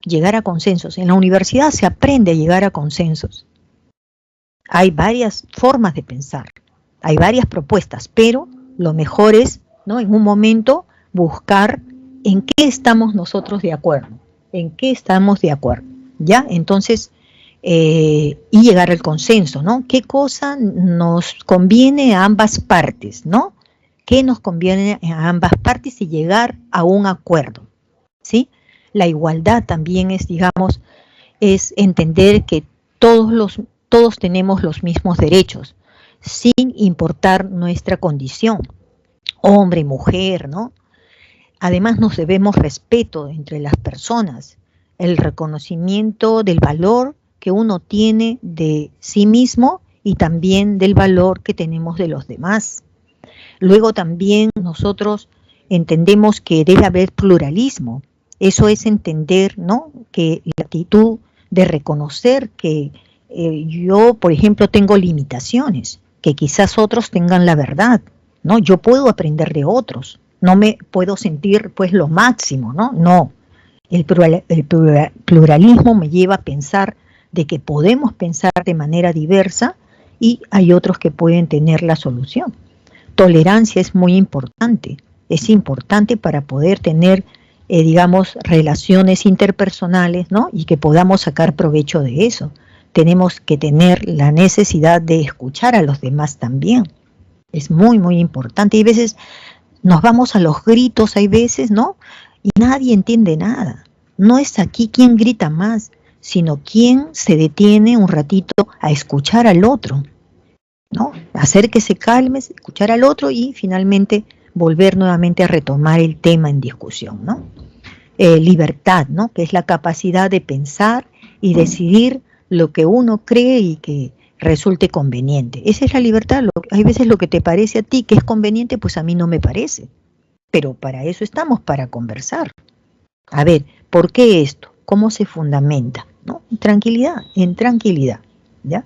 Llegar a consensos. En la universidad se aprende a llegar a consensos. Hay varias formas de pensar. Hay varias propuestas, pero lo mejor es, ¿no?, en un momento buscar en qué estamos nosotros de acuerdo. En qué estamos de acuerdo. ¿Ya? Entonces, y llegar al consenso, ¿no? ¿Qué cosa nos conviene a ambas partes, ¿no? ¿Qué nos conviene a ambas partes y llegar a un acuerdo? ¿Sí? La igualdad también es, digamos, es entender que todos tenemos los mismos derechos, sin importar nuestra condición, hombre, mujer, ¿no? Además nos debemos respeto entre las personas, el reconocimiento del valor que uno tiene de sí mismo y también del valor que tenemos de los demás. Luego también nosotros entendemos que debe haber pluralismo. Eso es entender, ¿no?, que la actitud de reconocer que yo, por ejemplo, tengo limitaciones, que quizás otros tengan la verdad, ¿no? Yo puedo aprender de otros, no me puedo sentir pues lo máximo, ¿no? No, el pluralismo me lleva a pensar de que podemos pensar de manera diversa y hay otros que pueden tener la solución. Tolerancia es importante para poder tener, digamos, relaciones interpersonales, ¿no? Y que podamos sacar provecho de eso. Tenemos que tener la necesidad de escuchar a los demás también. Es muy, muy importante. Y a veces nos vamos a los gritos, hay veces, ¿no? Y nadie entiende nada. No es aquí quien grita más, sino quien se detiene un ratito a escuchar al otro, ¿no? Hacer que se calme, escuchar al otro y finalmente volver nuevamente a retomar el tema en discusión, ¿no? Libertad, ¿no?, que es la capacidad de pensar y decidir lo que uno cree y que resulte conveniente. Esa es la libertad. Hay veces lo que te parece a ti que es conveniente, pues a mí no me parece. Pero para eso estamos, para conversar. A ver, ¿por qué esto? ¿Cómo se fundamenta? ¿No? En tranquilidad, ¿ya?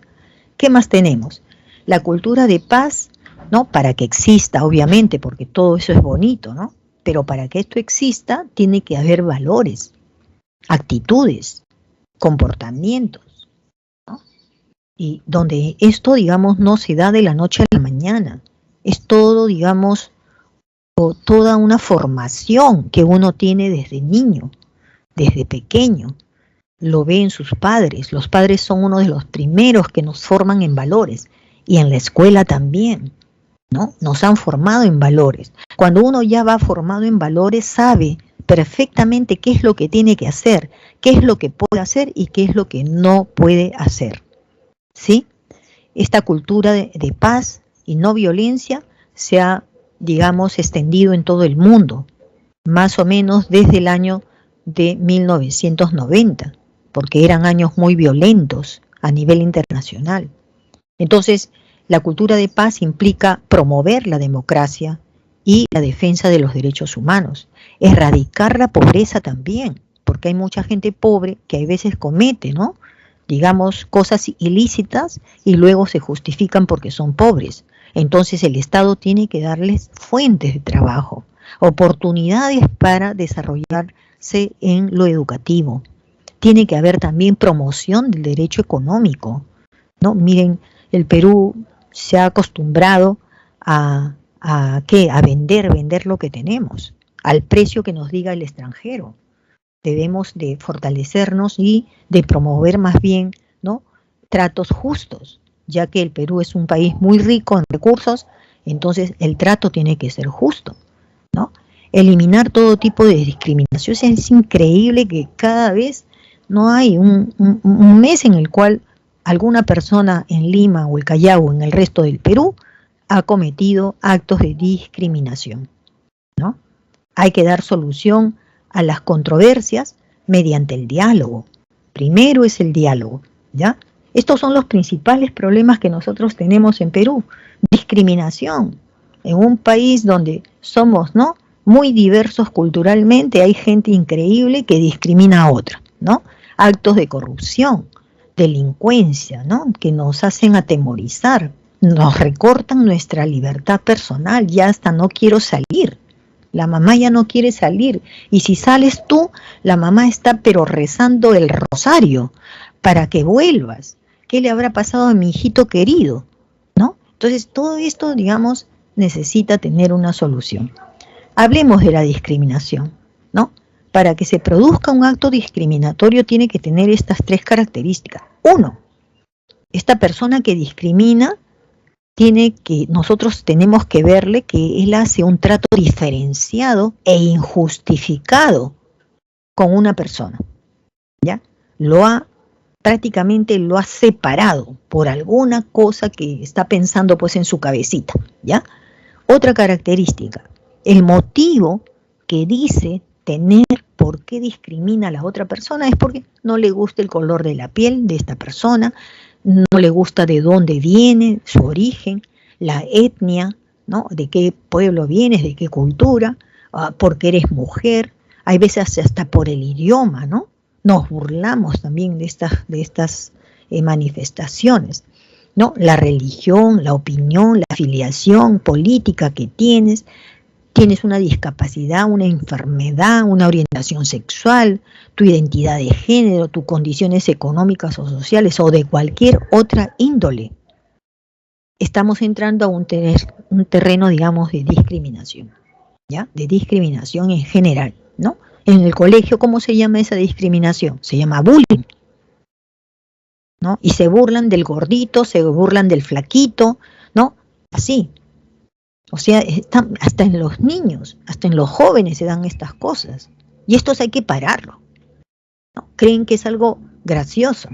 ¿Qué más tenemos? La cultura de paz, ¿no?, para que exista, obviamente, porque todo eso es bonito, ¿no? Pero para que esto exista, tiene que haber valores, actitudes, comportamientos, ¿no? Y donde esto, digamos, no se da de la noche a la mañana. Es todo, digamos, toda una formación que uno tiene desde niño, desde pequeño. Lo ve en sus padres. Los padres son uno de los primeros que nos forman en valores. Y en la escuela también, ¿no? Nos han formado en valores. Cuando uno ya va formado en valores, sabe perfectamente qué es lo que tiene que hacer, qué es lo que puede hacer y qué es lo que no puede hacer. ¿Sí? Esta cultura de paz y no violencia se ha, digamos, extendido en todo el mundo, más o menos desde el año de 1990, porque eran años muy violentos a nivel internacional. Entonces, la cultura de paz implica promover la democracia y la defensa de los derechos humanos, erradicar la pobreza también, porque hay mucha gente pobre que a veces comete, ¿no?, digamos, cosas ilícitas y luego se justifican porque son pobres. Entonces el Estado tiene que darles fuentes de trabajo, oportunidades para desarrollarse en lo educativo. Tiene que haber también promoción del derecho económico, ¿no? Miren, el Perú se ha acostumbrado a vender lo que tenemos, al precio que nos diga el extranjero. Debemos de fortalecernos y de promover más bien, ¿no?, tratos justos, ya que el Perú es un país muy rico en recursos, entonces el trato tiene que ser justo, ¿no? Eliminar todo tipo de discriminación. Es increíble que cada vez no hay un mes en el cual alguna persona en Lima o el Callao o en el resto del Perú ha cometido actos de discriminación, ¿no? Hay que dar solución a las controversias mediante el diálogo. Primero es el diálogo, ¿ya? Estos son los principales problemas que nosotros tenemos en Perú. Discriminación. En un país donde somos, ¿no?, muy diversos culturalmente, hay gente increíble que discrimina a otra, ¿no? Actos de corrupción, delincuencia, ¿no?, que nos hacen atemorizar, nos recortan nuestra libertad personal, ya hasta no quiero salir. La mamá ya no quiere salir, y si sales tú, la mamá está pero rezando el rosario para que vuelvas. ¿Qué le habrá pasado a mi hijito querido? ¿No? Entonces todo esto, digamos, necesita tener una solución. Hablemos de la discriminación, ¿no? Para que se produzca un acto discriminatorio tiene que tener estas 3 características. 1, esta persona que discrimina nosotros tenemos que verle que él hace un trato diferenciado e injustificado con una persona, ¿ya? Prácticamente lo ha separado por alguna cosa que está pensando pues en su cabecita, ¿ya? Otra característica, el motivo que dice tener por qué discrimina a la otra persona es porque no le gusta el color de la piel de esta persona, no le gusta de dónde viene, su origen, la etnia, ¿no?, de qué pueblo vienes, de qué cultura, porque eres mujer, hay veces hasta por el idioma, ¿no? Nos burlamos también de estas manifestaciones, ¿no? La religión, la opinión, la afiliación política que tienes una discapacidad, una enfermedad, una orientación sexual, tu identidad de género, tus condiciones económicas o sociales o de cualquier otra índole. Estamos entrando a un terreno, digamos, de discriminación, ¿ya? De discriminación en general, ¿no? En el colegio, ¿cómo se llama esa discriminación? Se llama bullying, ¿no? Y se burlan del gordito, se burlan del flaquito, ¿no? Así. O sea, hasta en los niños, hasta en los jóvenes se dan estas cosas. Y esto hay que pararlo, ¿no? Creen que es algo gracioso.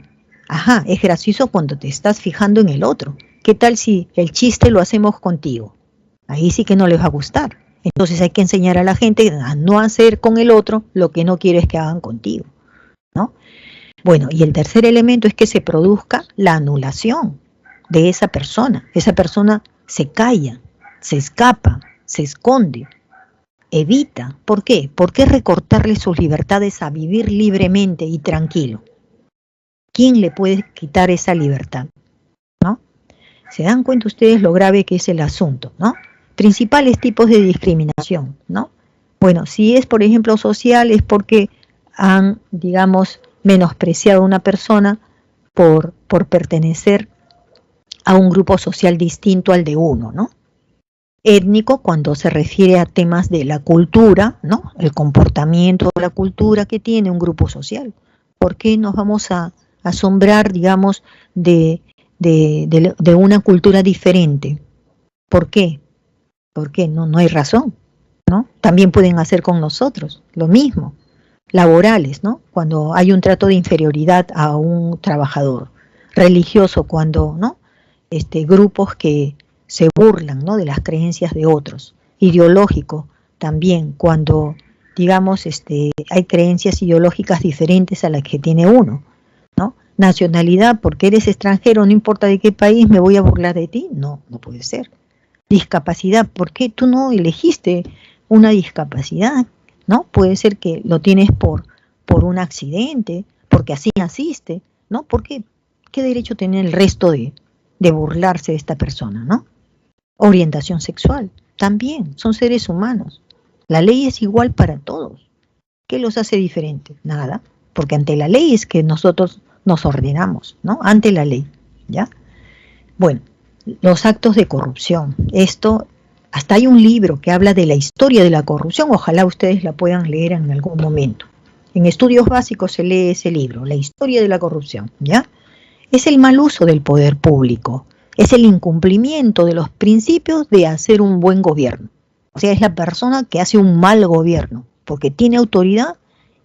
Ajá, es gracioso cuando te estás fijando en el otro. ¿Qué tal si el chiste lo hacemos contigo? Ahí sí que no les va a gustar. Entonces hay que enseñar a la gente a no hacer con el otro lo que no quieres que hagan contigo, ¿no? Bueno, y el tercer elemento es que se produzca la anulación de esa persona. Esa persona se calla, se escapa, se esconde, evita. ¿Por qué? ¿Por qué recortarle sus libertades a vivir libremente y tranquilo? ¿Quién le puede quitar esa libertad? ¿No? ¿Se dan cuenta ustedes lo grave que es el asunto? ¿No? Principales tipos de discriminación, ¿no? Bueno, si es, por ejemplo, social, es porque han, digamos, menospreciado a una persona por pertenecer a un grupo social distinto al de uno, ¿no? Étnico, cuando se refiere a temas de la cultura, ¿no? El comportamiento de la cultura que tiene un grupo social. ¿Por qué nos vamos a asombrar, digamos, de una cultura diferente? ¿Por qué? Porque no hay razón, ¿no? También pueden hacer con nosotros lo mismo. Laborales, ¿no? Cuando hay un trato de inferioridad a un trabajador. Religioso, cuando, ¿no? Grupos que se burlan, ¿no?, de las creencias de otros. Ideológico también, cuando, digamos, hay creencias ideológicas diferentes a las que tiene uno, ¿no? Nacionalidad, porque eres extranjero, no importa de qué país, me voy a burlar de ti. No, no puede ser. Discapacidad, ¿por qué tú no elegiste una discapacidad? ¿No? Puede ser que lo tienes por un accidente, porque así naciste, ¿no? ¿Por qué? ¿Qué derecho tiene el resto de burlarse de esta persona, ¿no? Orientación sexual, también, son seres humanos. La ley es igual para todos. ¿Qué los hace diferentes? Nada, porque ante la ley es que nosotros nos ordenamos, ¿no? Ante la ley, ¿ya? Bueno, los actos de corrupción. Esto, hasta hay un libro que habla de la historia de la corrupción, ojalá ustedes la puedan leer en algún momento. En estudios básicos se lee ese libro, La historia de la corrupción, ¿ya? Es el mal uso del poder público, es el incumplimiento de los principios de hacer un buen gobierno. O sea, es la persona que hace un mal gobierno, porque tiene autoridad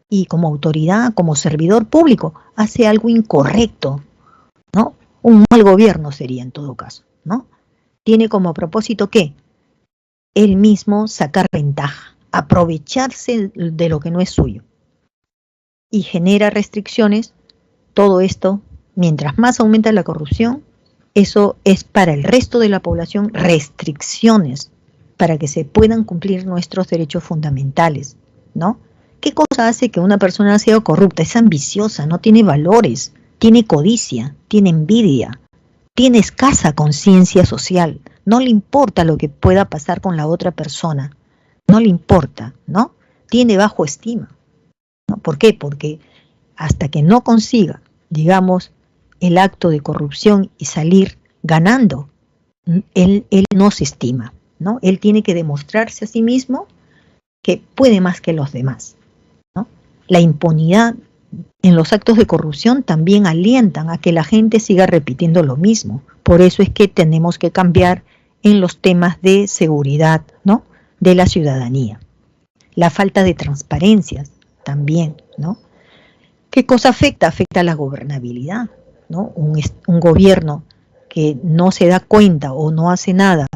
y como autoridad, como servidor público, hace algo incorrecto, ¿no? Un mal gobierno sería en todo caso, ¿no? Tiene como propósito, ¿qué? Él mismo sacar ventaja, aprovecharse de lo que no es suyo. Y genera restricciones. Todo esto, mientras más aumenta la corrupción, eso es para el resto de la población restricciones para que se puedan cumplir nuestros derechos fundamentales, ¿no? ¿Qué cosa hace que una persona sea corrupta? Es ambiciosa, no tiene valores, tiene codicia, tiene envidia, tiene escasa conciencia social, no le importa lo que pueda pasar con la otra persona, no le importa, ¿no? Tiene bajo estima, ¿no? ¿Por qué? Porque hasta que no consiga, digamos, el acto de corrupción y salir ganando, él no se estima, ¿no? Él tiene que demostrarse a sí mismo que puede más que los demás, ¿no? La impunidad en los actos de corrupción también alientan a que la gente siga repitiendo lo mismo. Por eso es que tenemos que cambiar en los temas de seguridad, ¿no? De la ciudadanía. La falta de transparencia también, ¿no? ¿Qué cosa afecta? Afecta a la gobernabilidad, ¿no? Un gobierno que no se da cuenta o no hace nada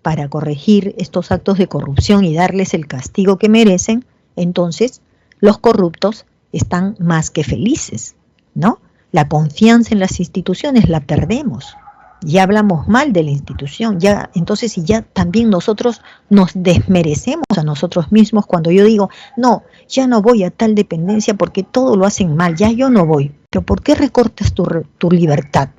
para corregir estos actos de corrupción y darles el castigo que merecen, entonces los corruptos están más que felices, ¿no? La confianza en las instituciones la perdemos. Ya hablamos mal de la institución, ya, entonces si ya también nosotros nos desmerecemos a nosotros mismos cuando yo digo, no, ya no voy a tal dependencia porque todo lo hacen mal, ya yo no voy. Pero ¿por qué recortas tu libertad?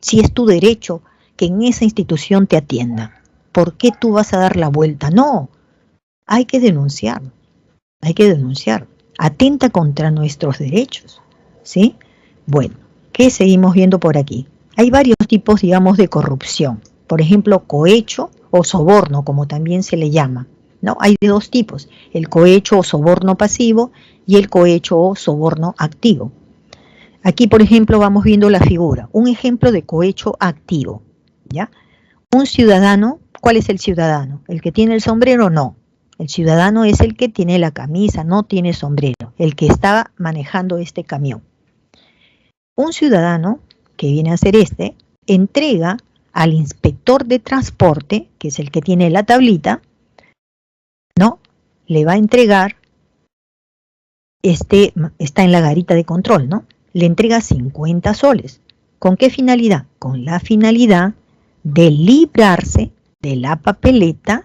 Si es tu derecho que en esa institución te atienda, ¿por qué tú vas a dar la vuelta? No, hay que denunciar, atenta contra nuestros derechos, ¿sí? Bueno, ¿qué seguimos viendo por aquí? Hay varios tipos, digamos, de corrupción. Por ejemplo, cohecho o soborno, como también se le llama, ¿no? Hay de dos tipos, el cohecho o soborno pasivo y el cohecho o soborno activo. Aquí, por ejemplo, vamos viendo la figura, un ejemplo de cohecho activo, ¿ya? Un ciudadano, ¿cuál es el ciudadano? ¿El que tiene el sombrero? No. El ciudadano es el que tiene la camisa, no tiene sombrero, el que está manejando este camión. Un ciudadano, que viene a ser entrega al inspector de transporte, que es el que tiene la tablita, ¿no? Le va a entregar, está en la garita de control, ¿no? Le entrega 50 soles. ¿Con qué finalidad? Con la finalidad de librarse de la papeleta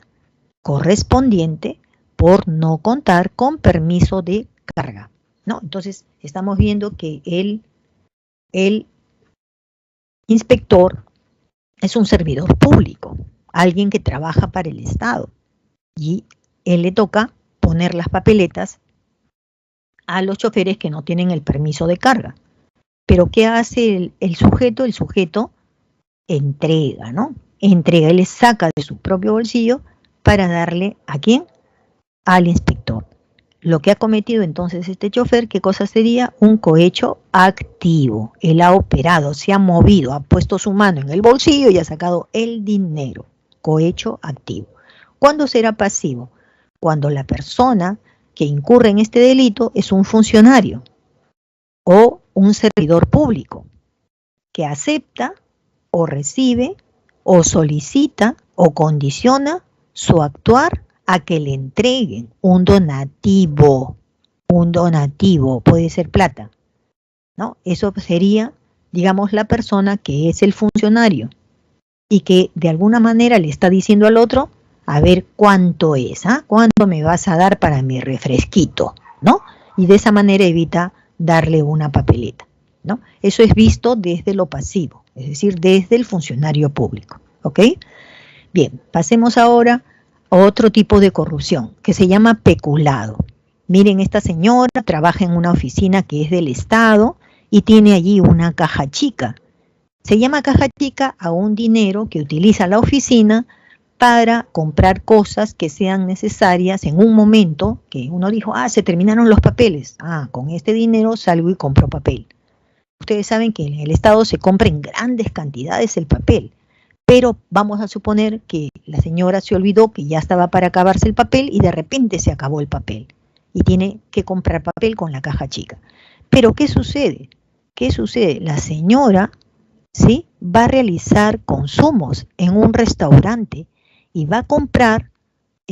correspondiente por no contar con permiso de carga, ¿no? Entonces, estamos viendo que el inspector es un servidor público, alguien que trabaja para el Estado, y él le toca poner las papeletas a los choferes que no tienen el permiso de carga. Pero ¿qué hace el sujeto? El sujeto entrega, ¿no? Entrega, él le saca de su propio bolsillo para darle ¿a quién? Al inspector. Lo que ha cometido entonces este chofer, ¿qué cosa sería? Un cohecho activo. Él ha operado, se ha movido, ha puesto su mano en el bolsillo y ha sacado el dinero. Cohecho activo. ¿Cuándo será pasivo? Cuando la persona que incurre en este delito es un funcionario o un servidor público que acepta o recibe o solicita o condiciona su actuar a que le entreguen un donativo, puede ser plata, ¿no? Eso sería, digamos, la persona que es el funcionario y que de alguna manera le está diciendo al otro, a ver cuánto es, ¿ah? ¿Cuánto me vas a dar para mi refresquito? ¿No? Y de esa manera evita darle una papeleta, ¿no? Eso es visto desde lo pasivo, es decir, desde el funcionario público, ¿ok? Bien, pasemos ahora a otro tipo de corrupción, que se llama peculado. Miren, esta señora trabaja en una oficina que es del Estado y tiene allí una caja chica. Se llama caja chica a un dinero que utiliza la oficina para comprar cosas que sean necesarias en un momento que uno dijo, se terminaron los papeles. Con este dinero salgo y compro papel. Ustedes saben que en el Estado se compra en grandes cantidades el papel, pero vamos a suponer que la señora se olvidó que ya estaba para acabarse el papel y de repente se acabó el papel y tiene que comprar papel con la caja chica. Pero ¿qué sucede? La señora, ¿sí?, va a realizar consumos en un restaurante y va a comprar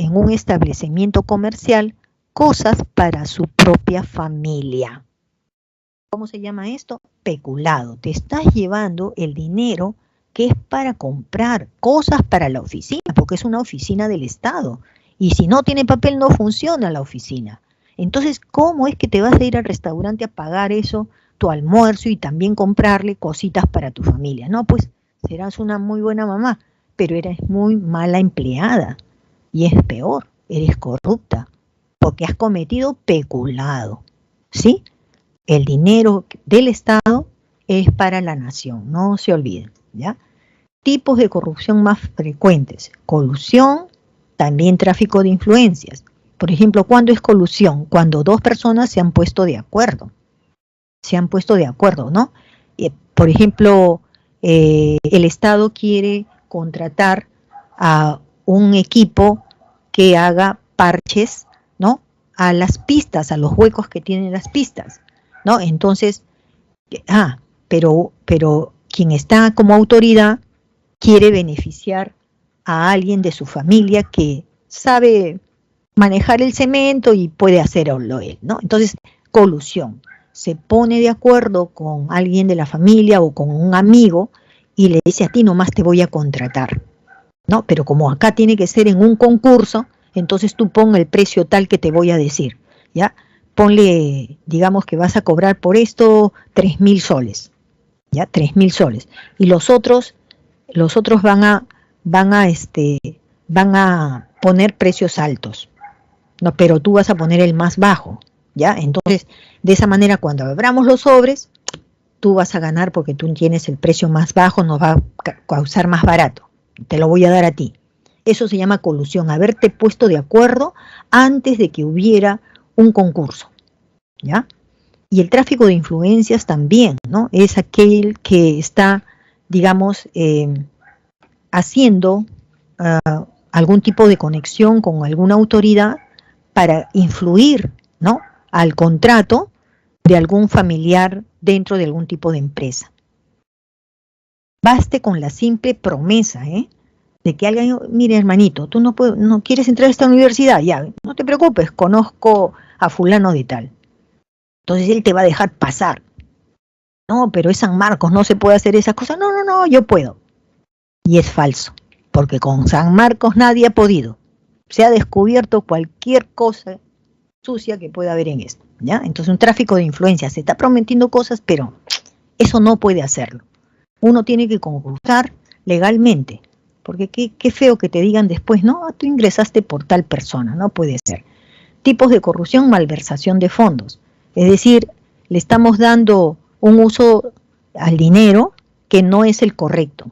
en un establecimiento comercial cosas para su propia familia. ¿Cómo se llama esto? Peculado. Te estás llevando el dinero que es para comprar cosas para la oficina, porque es una oficina del Estado. Y si no tiene papel, no funciona la oficina. Entonces, ¿cómo es que te vas a ir al restaurante a pagar eso, tu almuerzo, y también comprarle cositas para tu familia? No, pues serás una muy buena mamá, pero eres muy mala empleada. Y es peor, eres corrupta, porque has cometido peculado, ¿sí? El dinero del Estado es para la nación, no se olviden, ¿ya? Tipos de corrupción más frecuentes: colusión, también tráfico de influencias. Por ejemplo, ¿cuándo es colusión? Cuando dos personas se han puesto de acuerdo. ¿No? Por ejemplo, el Estado quiere contratar a un equipo que haga parches, ¿no? A las pistas, a los huecos que tienen las pistas, ¿no? Entonces, pero quien está como autoridad quiere beneficiar a alguien de su familia que sabe manejar el cemento y puede hacerlo él, ¿no? Entonces, colusión. Se pone de acuerdo con alguien de la familia o con un amigo y le dice: a ti nomás te voy a contratar, ¿no? Pero como acá tiene que ser en un concurso, entonces tú pon el precio tal que te voy a decir, ¿ya? Ponle, digamos que vas a cobrar por esto 3.000 soles, ¿ya? 3.000 soles. Y los otros van a poner precios altos, ¿no? Pero tú vas a poner el más bajo, ¿ya? Entonces, de esa manera, cuando abramos los sobres, tú vas a ganar porque tú tienes el precio más bajo, nos va a causar más barato, te lo voy a dar a ti. Eso se llama colusión, haberte puesto de acuerdo antes de que hubiera un concurso, ¿ya? Y el tráfico de influencias también, ¿no? Es aquel que está, digamos, haciendo algún tipo de conexión con alguna autoridad para influir, ¿no?, al contrato de algún familiar dentro de algún tipo de empresa. Baste con la simple promesa, de que alguien: mire, hermanito, tú no quieres entrar a esta universidad, ya, no te preocupes, conozco a fulano de tal. Entonces él te va a dejar pasar. No, pero es San Marcos, no se puede hacer esas cosas. No, yo puedo. Y es falso, porque con San Marcos nadie ha podido. Se ha descubierto cualquier cosa sucia que pueda haber en esto, ¿ya? Entonces, un tráfico de influencias, se está prometiendo cosas, pero eso no puede hacerlo. Uno tiene que concursar legalmente, porque qué feo que te digan después: no, tú ingresaste por tal persona. No puede ser. Tipos de corrupción: malversación de fondos. Es decir, le estamos dando un uso al dinero que no es el correcto.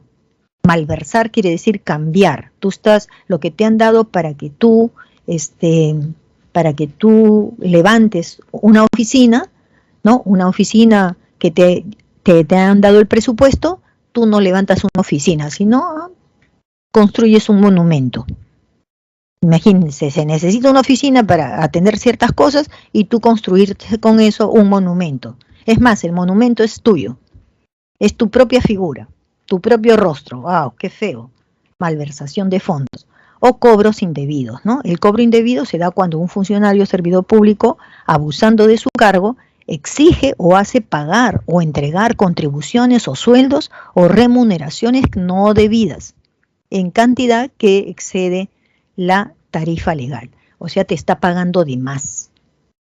Malversar quiere decir cambiar. Tú estás, lo que te han dado para que tú levantes una oficina, ¿no? Una oficina que te han dado el presupuesto, tú no levantas una oficina, sino construyes un monumento. Imagínense, se necesita una oficina para atender ciertas cosas y tú construir con eso un monumento. Es más, el monumento es tuyo, es tu propia figura, tu propio rostro. ¡Wow! ¡Qué feo! Malversación de fondos. O cobros indebidos, ¿no? El cobro indebido se da cuando un funcionario o servidor público, abusando de su cargo, exige o hace pagar o entregar contribuciones o sueldos o remuneraciones no debidas en cantidad que excede la tarifa legal. O sea, te está pagando de más,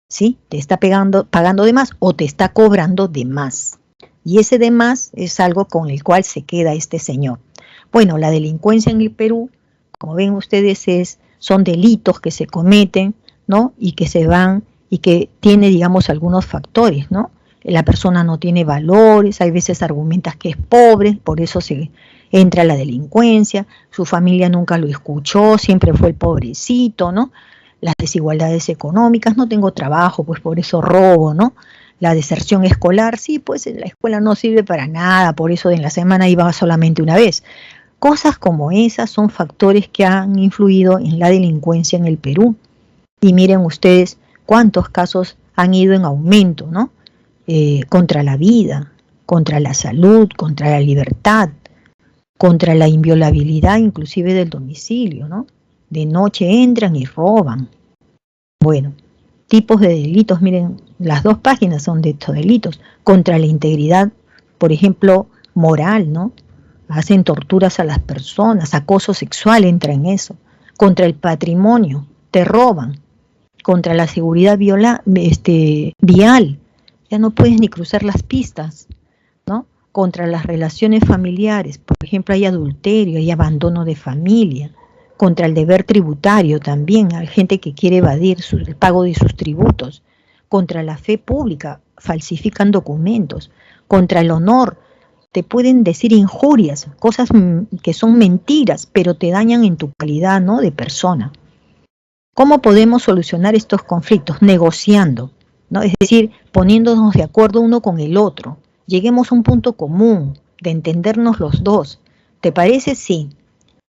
¿sí? Te está pagando de más o te está cobrando de más. Y ese de más es algo con el cual se queda este señor. Bueno, la delincuencia en el Perú, como ven ustedes, son delitos que se cometen, ¿no? Y que se van, y que tiene, digamos, algunos factores, ¿no? La persona no tiene valores, hay veces argumentas que es pobre, por eso se entra a la delincuencia, su familia nunca lo escuchó, siempre fue el pobrecito, ¿no? Las desigualdades económicas: no tengo trabajo, pues por eso robo, ¿no? La deserción escolar: sí, pues la escuela no sirve para nada, por eso en la semana iba solamente una vez. Cosas como esas son factores que han influido en la delincuencia en el Perú. Y miren ustedes cuántos casos han ido en aumento, ¿no? Contra la vida, contra la salud, contra la libertad, contra la inviolabilidad inclusive del domicilio, ¿no? De noche entran y roban. Bueno, tipos de delitos, miren, las 2 páginas son de estos delitos. Contra la integridad, por ejemplo, moral, ¿no? Hacen torturas a las personas, acoso sexual entra en eso. Contra el patrimonio, te roban. Contra la seguridad vial, ya no puedes ni cruzar las pistas, ¿no? Contra las relaciones familiares, por ejemplo, hay adulterio, hay abandono de familia. Contra el deber tributario también, hay gente que quiere evadir el pago de sus tributos. Contra la fe pública, falsifican documentos. Contra el honor, te pueden decir injurias, cosas que son mentiras, pero te dañan en tu calidad, ¿no?, de persona. ¿Cómo podemos solucionar estos conflictos? Negociando, ¿no? Es decir, poniéndonos de acuerdo uno con el otro. Lleguemos a un punto común, de entendernos los dos. ¿Te parece? Sí.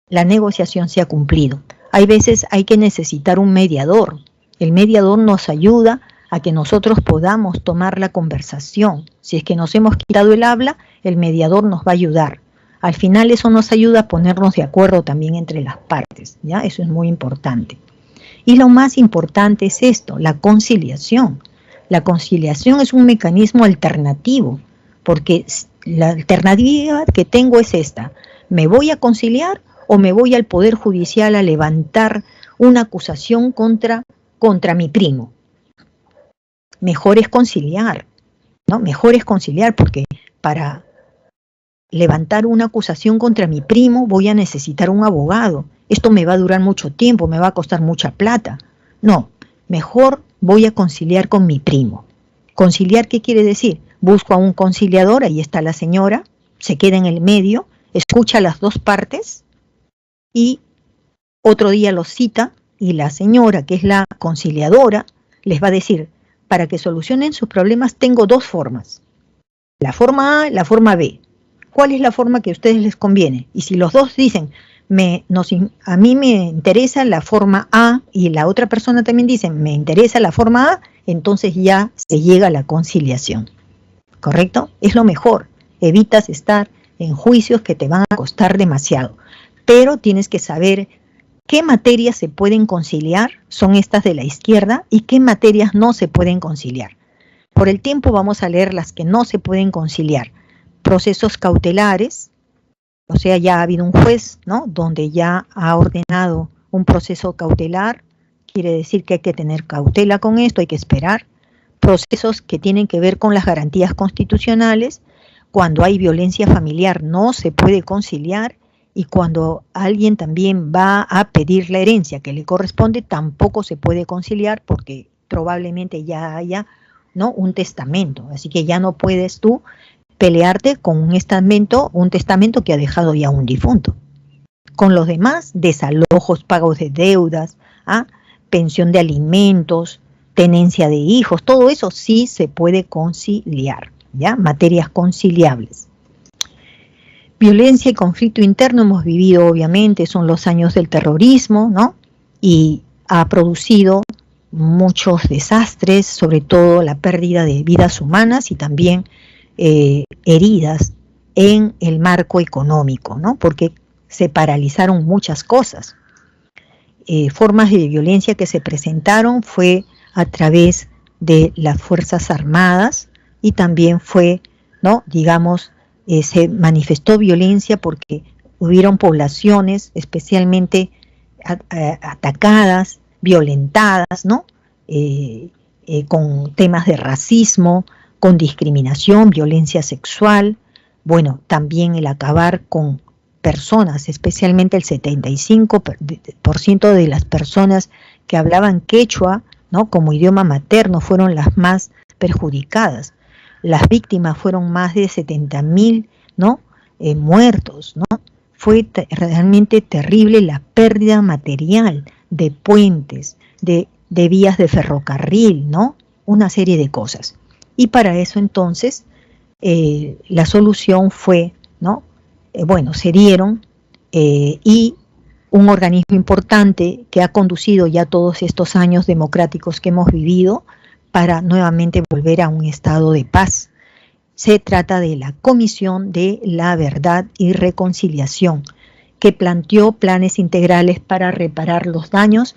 La negociación se ha cumplido. Hay veces hay que necesitar un mediador. El mediador nos ayuda a que nosotros podamos tomar la conversación. Si es que nos hemos quitado el habla, el mediador nos va a ayudar. Al final eso nos ayuda a ponernos de acuerdo también entre las partes, ¿ya? Eso es muy importante. Y lo más importante es esto, la conciliación. La conciliación es un mecanismo alternativo, porque la alternativa que tengo es esta: ¿me voy a conciliar o me voy al Poder Judicial a levantar una acusación contra mi primo? Mejor es conciliar, ¿no? Mejor es conciliar, porque para levantar una acusación contra mi primo voy a necesitar un abogado. Esto me va a durar mucho tiempo, me va a costar mucha plata. No, mejor voy a conciliar con mi primo. ¿Conciliar qué quiere decir? Busco a un conciliador, ahí está la señora, se queda en el medio, escucha las 2 partes y otro día los cita y la señora, que es la conciliadora, les va a decir: para que solucionen sus problemas tengo 2 formas. La forma A, la forma B. ¿Cuál es la forma que a ustedes les conviene? Y si los dos dicen, a mí me interesa la forma A, y la otra persona también dice, me interesa la forma A, entonces ya se llega a la conciliación. ¿Correcto? Es lo mejor. Evitas estar en juicios que te van a costar demasiado. Pero tienes que saber qué materias se pueden conciliar, son estas de la izquierda, y qué materias no se pueden conciliar. Por el tiempo vamos a leer las que no se pueden conciliar. Procesos cautelares, o sea, ya ha habido un juez, ¿no?, donde ya ha ordenado un proceso cautelar, quiere decir que hay que tener cautela con esto, hay que esperar. Procesos que tienen que ver con las garantías constitucionales, cuando hay violencia familiar no se puede conciliar, y cuando alguien también va a pedir la herencia que le corresponde, tampoco se puede conciliar, porque probablemente ya haya, ¿no?, un testamento, así que ya no puedes tú pelearte con un testamento que ha dejado ya un difunto. Con los demás, desalojos, pagos de deudas, pensión de alimentos, tenencia de hijos, todo eso sí se puede conciliar, ¿ya? Materias conciliables. Violencia y conflicto interno hemos vivido, obviamente, son los años del terrorismo, ¿no? Y ha producido muchos desastres, sobre todo la pérdida de vidas humanas y también heridas en el marco económico, ¿no? Porque se paralizaron muchas cosas. Formas de violencia que se presentaron fue a través de las Fuerzas Armadas, y también fue, ¿no?, digamos, se manifestó violencia porque hubieron poblaciones especialmente atacadas, violentadas, ¿no?, con temas de racismo, con discriminación, violencia sexual. Bueno, también el acabar con personas, especialmente el 75% de las personas que hablaban quechua, ¿no?, como idioma materno, fueron las más perjudicadas. Las víctimas fueron más de 70.000, ¿no?, muertos, ¿no? Fue realmente terrible la pérdida material de puentes, de vías de ferrocarril, ¿no? Una serie de cosas. Y para eso entonces la solución fue, ¿no?, se dieron y un organismo importante que ha conducido ya todos estos años democráticos que hemos vivido para nuevamente volver a un estado de paz. Se trata de la Comisión de la Verdad y Reconciliación, que planteó planes integrales para reparar los daños,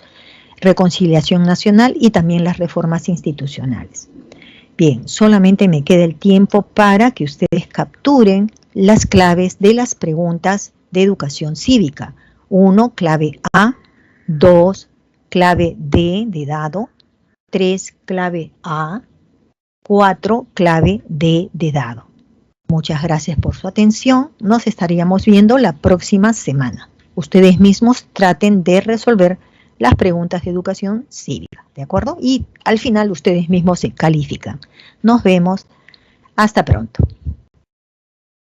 reconciliación nacional y también las reformas institucionales. Bien, solamente me queda el tiempo para que ustedes capturen las claves de las preguntas de educación cívica. 1, clave A. 2, clave D de dado. 3, clave A. 4, clave D de dado. Muchas gracias por su atención. Nos estaríamos viendo la próxima semana. Ustedes mismos traten de resolver las preguntas de educación cívica, ¿de acuerdo? Y al final ustedes mismos se califican. Nos vemos. Hasta pronto.